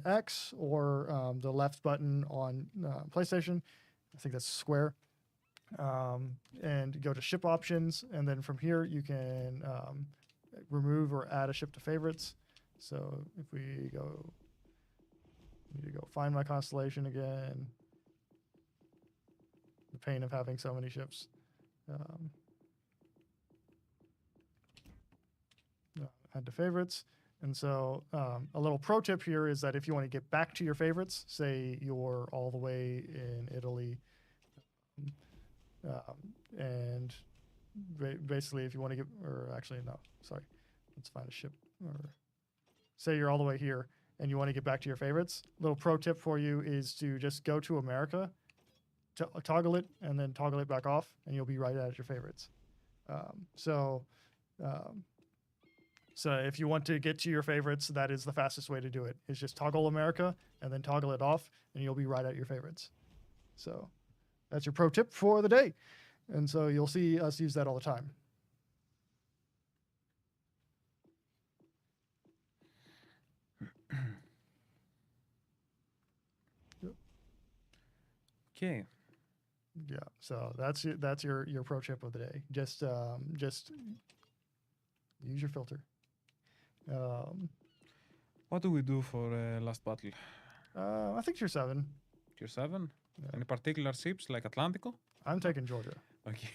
X or the left button on PlayStation. I think that's square. And go to ship options, and then from here you can remove or add a ship to favorites. So if we need to go find my constellation again. The pain of having so many ships. Add to favorites. And so a little pro tip here is that if you want to get back to your favorites, say you're all the way in Italy, and basically if you want to get, or actually no, sorry, let's find a ship. Or say you're all the way here and you want to get back to your favorites. Little pro tip for you is to just go to America, toggle it, and then toggle it back off, and you'll be right at your favorites. So if you want to get to your favorites, that is the fastest way to do it. Is just toggle America and then toggle it off, and you'll be right at your favorites. So that's your pro tip for the day. And so you'll see us use that all the time. Okay. Yeah. So that's your pro tip of the day. Just use your filter. What do we do for last battle? I think tier 7. Tier 7? Yeah. Any particular ships like Atlantico? I'm taking Georgia. Okay.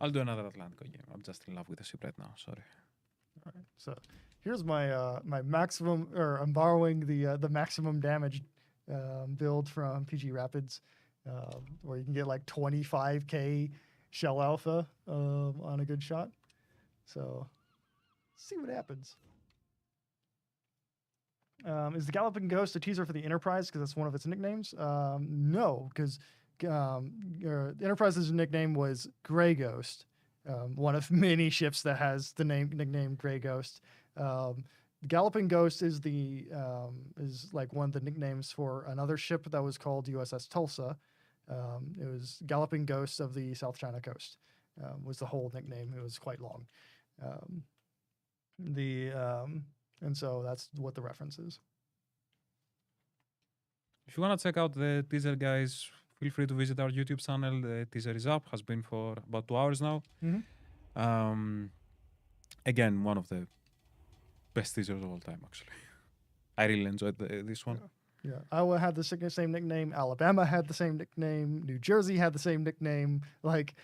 I'll do another Atlantico game. I'm just in love with the ship right now. Sorry. All right. So here's my my maximum, or I'm borrowing the maximum damage build from PG Rapids, where you can get like 25k shell alpha on a good shot. So see what happens. Is the Galloping Ghost a teaser for the Enterprise because that's one of its nicknames? No, because the Enterprise's nickname was Grey Ghost, one of many ships that has the nickname Grey Ghost. Galloping Ghost is like one of the nicknames for another ship that was called USS Tulsa. It was Galloping Ghost of the South China Coast, was the whole nickname. It was quite long. And so that's what the reference is. If you want to check out the teaser, guys, feel free to visit our YouTube channel. The teaser is up, has been for about 2 hours now. Mm-hmm. Again, one of the best teasers of all time, actually. I really enjoyed this one. Yeah. Iowa had the same nickname. Alabama had the same nickname. New Jersey had the same nickname. Like,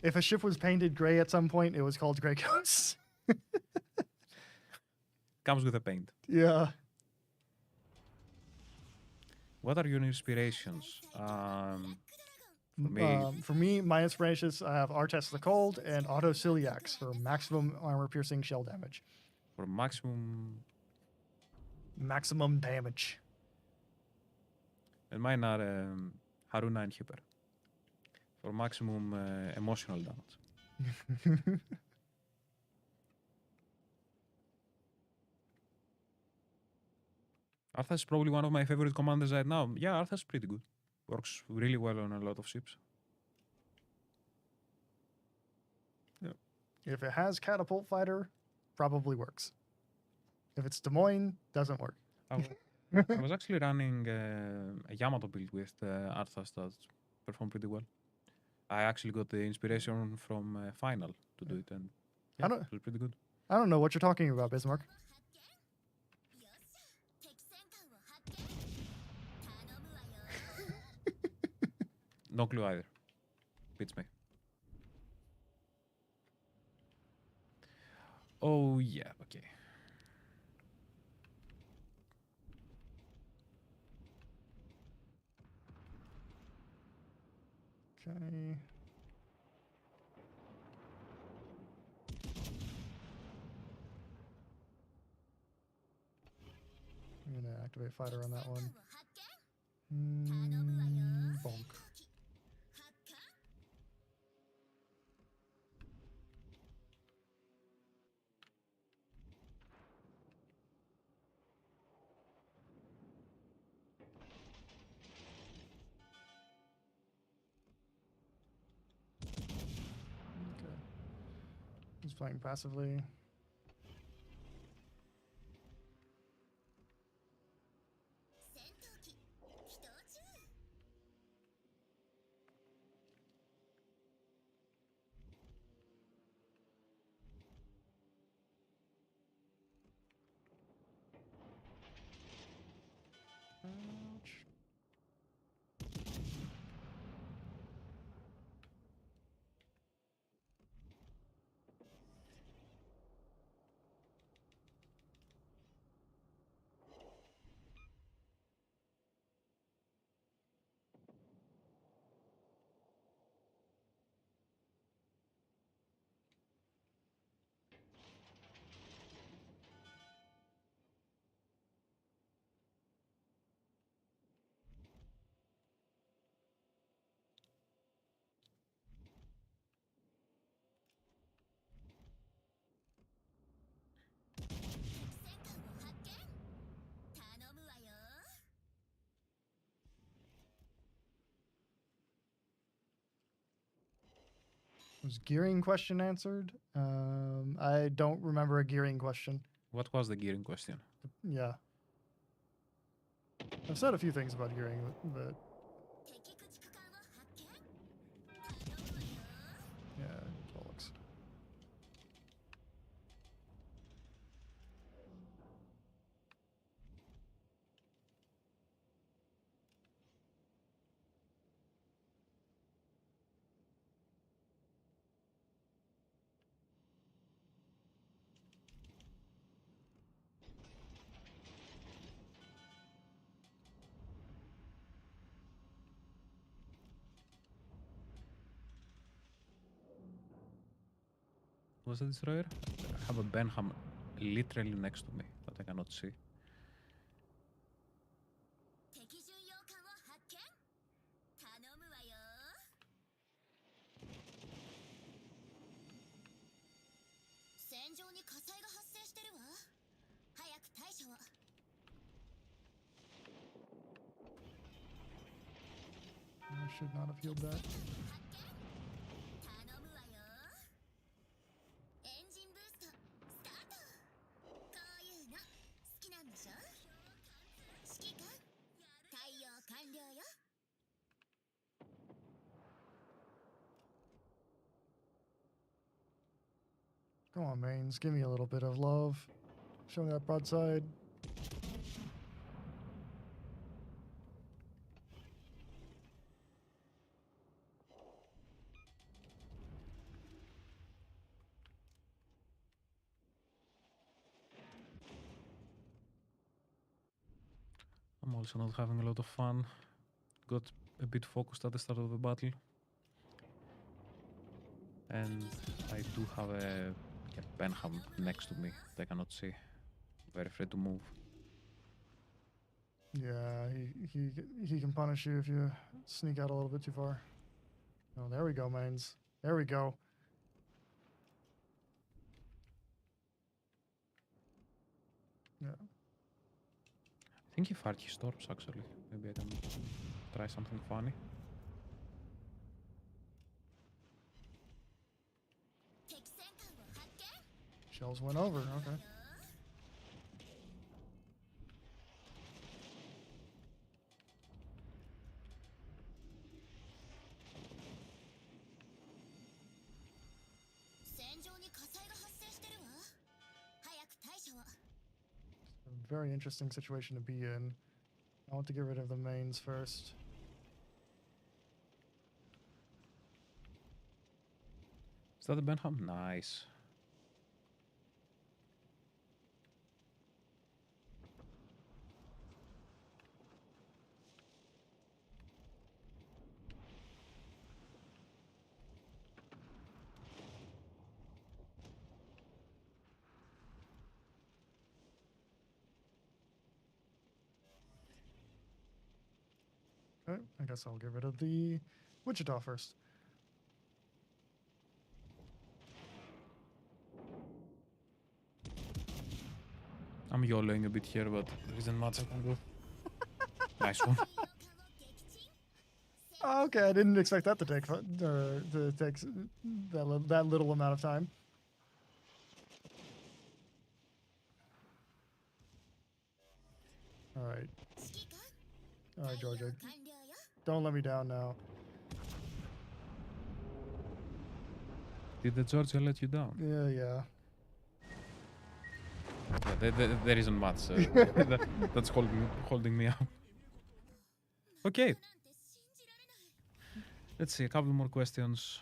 if a ship was painted gray at some point, it was called Grey Ghost. Comes with a paint. Yeah. What are your inspirations? For me, my inspirations, I have Artes the Cold and Auto Ciliax for maximum armor-piercing shell damage. For maximum... Maximum damage. And mine are Haruna and Hyper. For maximum emotional damage. Arthas is probably one of my favorite commanders right now. Yeah, Arthas is pretty good. Works really well on a lot of ships. Yep. If it has catapult fighter, probably works. If it's Des Moines, doesn't work. I was actually running a Yamato build with Arthas that performed pretty well. I actually got the inspiration from Final to do it, and yeah, it was pretty good. I don't know what you're talking about, Bismarck. No clue either. Beats me. Oh yeah, okay. Okay. I'm gonna activate fighter on that one. 頼むわよ Bonk. 戦闘機発艦 Okay. He's playing passively. 戦闘機起動中 Ouch. Was gearing question answered? I don't remember a gearing question. What was the gearing question? Yeah. I've said a few things about gearing, but 敵駆逐艦を発見頼むわよ yeah, bollocks. Was the destroyer? I have a Benham literally next to me that I cannot see. 敵巡洋艦を発見頼むわよ戦場に火災が発生してるわ早く対処を I should not have healed that. 発見頼むわよエンジンブーストスタートこういうの好きなんでしょ指揮官対応完了よ Come on, mains. Give me a little bit of love. Show me that broadside. I'm also not having a lot of fun. Got a bit focused at the start of the battle. And I do have a Benham next to me that I cannot see. Very afraid to move. Yeah, he can punish you if you sneak out a little bit too far. Oh, there we go, mains. There we go. Yeah. I think he fired his storms actually. Maybe I can try something funny. 敵戦艦を発見 Shells went over. Okay. 戦場に火災が発生してるわ早く対処を A very interesting situation to be in. I want to get rid of the mains first. Is that the Benham? Nice. Right, I guess I'll get rid of the Wichita first. I'm YOLOing a bit here, but there isn't much I can do. Nice one. Okay, I didn't expect that to take that little amount of time. All right, Georgia, don't let me down now. Did the Georgia let you down? Yeah. Yeah, there isn't much that's holding me up. Okay. Let's see, a couple more questions.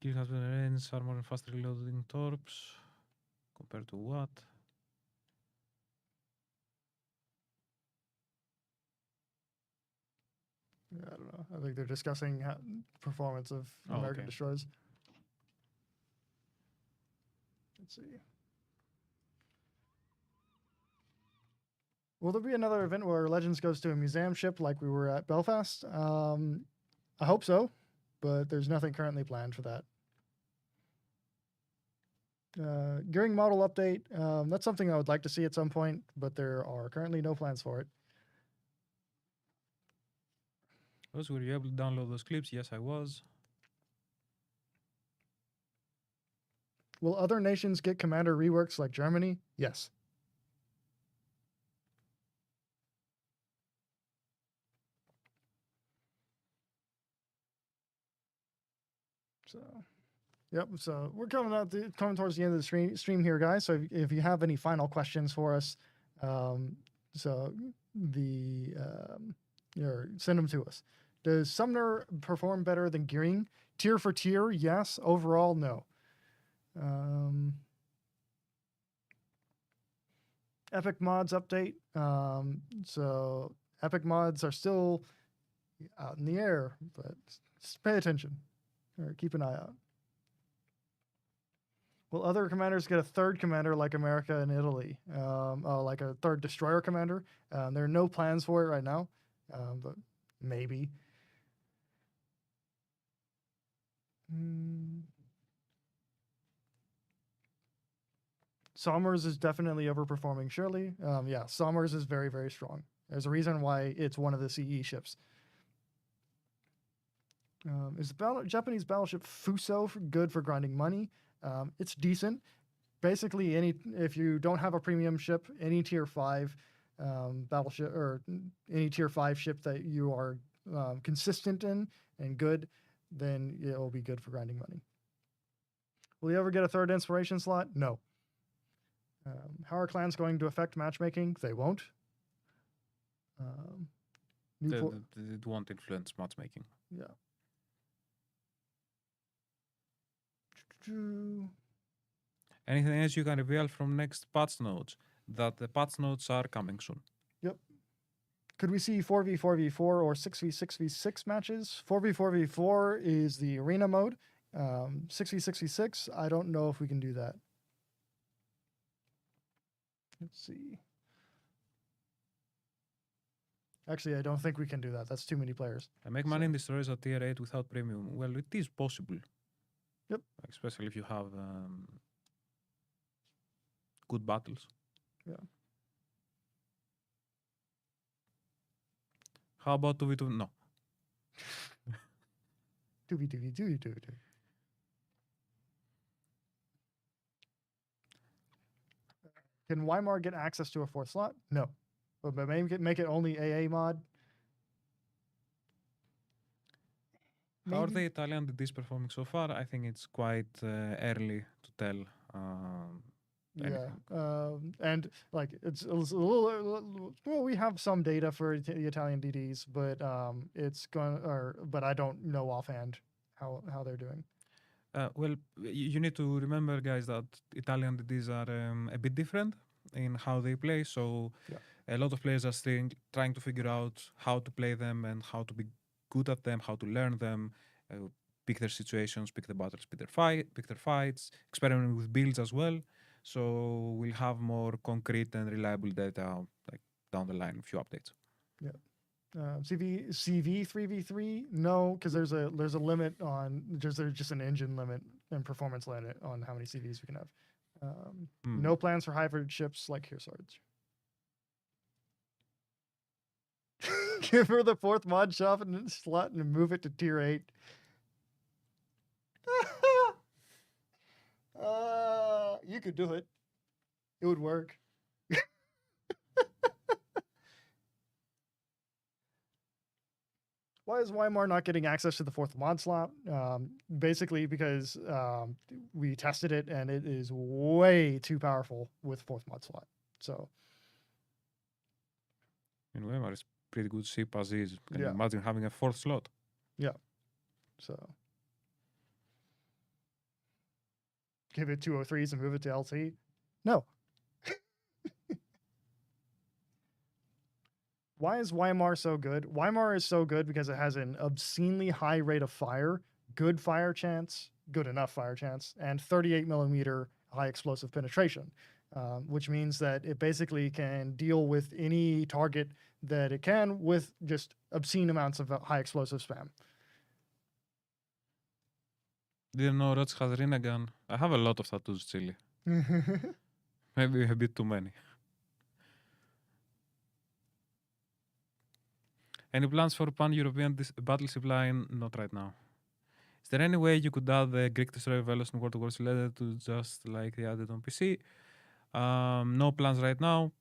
Gear has been range, armor and fast reloading torps. Compared to what? Yeah, I don't know. I think they're discussing performance of Oh, American okay. destroyers. Let's see. Will there be another event where Legends goes to a museum ship like we were at Belfast? I hope so, but there's nothing currently planned for that. Gearing model update. That's something I would like to see at some point, but there are currently no plans for it. Were you able to download those clips? Yes, I was. Will other nations get commander reworks like Germany? Yes. So, yep. So we're coming towards the end of the stream here, guys. So if you have any final questions for us, send them to us. Does Sumner perform better than Gearing? Tier for tier, yes. Overall, no. Epic mods update. So Epic mods are still out in the air, but just pay attention or keep an eye out. Will other commanders get a third commander like America and Italy? Like a third destroyer commander? There are no plans for it right now, but maybe. Somers is definitely overperforming Shirley. Yeah, Somers is very, very strong. There's a reason why it's one of the CE ships. Is the Japanese battleship Fuso good for grinding money? It's decent. Basically, if you don't have a premium ship, any tier 5 battleship or any tier 5 ship that you are consistent in and good, then it will be good for grinding money. Will you ever get a third inspiration slot? No. How are clans going to affect matchmaking? They won't. It won't influence matchmaking. Yeah. Anything else you can reveal from next patch notes? That the patch notes are coming soon. Yep. Could we see 4v4v4 or 6v6v6 matches? 4v4v4 is the arena mode. 6v6v6, I don't know if we can do that. Let's see. Actually, I don't think we can do that. That's too many players. I make money in destroyers at tier 8 without premium. Well, it is possible. Yep. Especially if you have good battles. Yeah. How about 2v2? No. 2v2v2v2v2. Can Weimar get access to a 4th slot? No. But maybe make it only AA mod. How are the Italian DDs performing so far? I think it's quite early to tell. Yeah, and like it's a little. Well, we have some data for the Italian DDs, but but I don't know offhand how they're doing. Well, you need to remember, guys, that Italian DDs are a bit different in how they play. So a lot of players are still trying to figure out how to play them and how to be good at them, how to learn them, pick their situations, pick the battles, pick their fights, experiment with builds as well. So we'll have more concrete and reliable data like down the line, a few updates. CV 3v3, no, because there's a limit on there's just an engine limit and performance limit on how many CVs we can have. No plans for hybrid ships like Kearsarge. Give her the 4th mod shop and slot and move it to tier 8. You could do it. It would work. Why is Weimar not getting access to the 4th mod slot? Basically because we tested it and it is way too powerful with 4th mod slot. So In Weimar is pretty good ship as is. Can you Yeah. imagine having a 4th slot? so give it 203s and move it to LT? No. Why is Weimar so good? Weimar is so good because it has an obscenely high rate of fire, good fire chance, good enough fire chance, and 38 millimeter high explosive penetration, which means that it basically can deal with any target that it can with just obscene amounts of high explosive spam. Didn't know Roach has Rinnegan. I have a lot of tattoos, Chili. Maybe a bit too many. Any plans for pan-European battleship line? Not right now. Is there any way you could add the Greek destroyer Velos in World of Warships letter to just like they added on PC? No plans right now.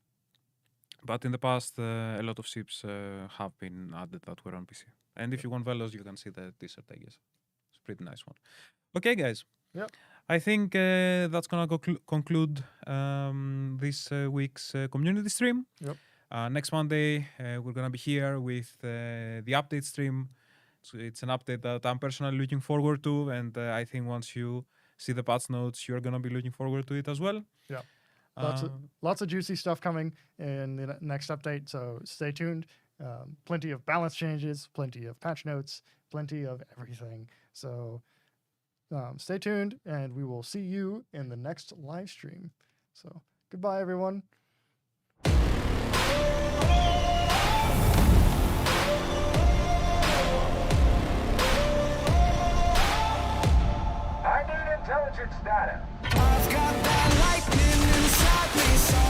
But in the past, a lot of ships have been added that were on PC. And if you want Velos, you can see the t-shirt, I guess. It's a pretty nice one. Okay, guys. Yep. I think that's going to conclude this week's community stream. Yep. Next Monday, we're going to be here with the update stream. So it's an update that I'm personally looking forward to. And I think once you see the patch notes, you're going to be looking forward to it as well. Yeah. Lots of juicy stuff coming in the next update, so stay tuned. Plenty of balance changes, plenty of patch notes, plenty of everything. So stay tuned, and we will see you in the next live stream. So goodbye, everyone. I need intelligence data. I've got that lightning inside me.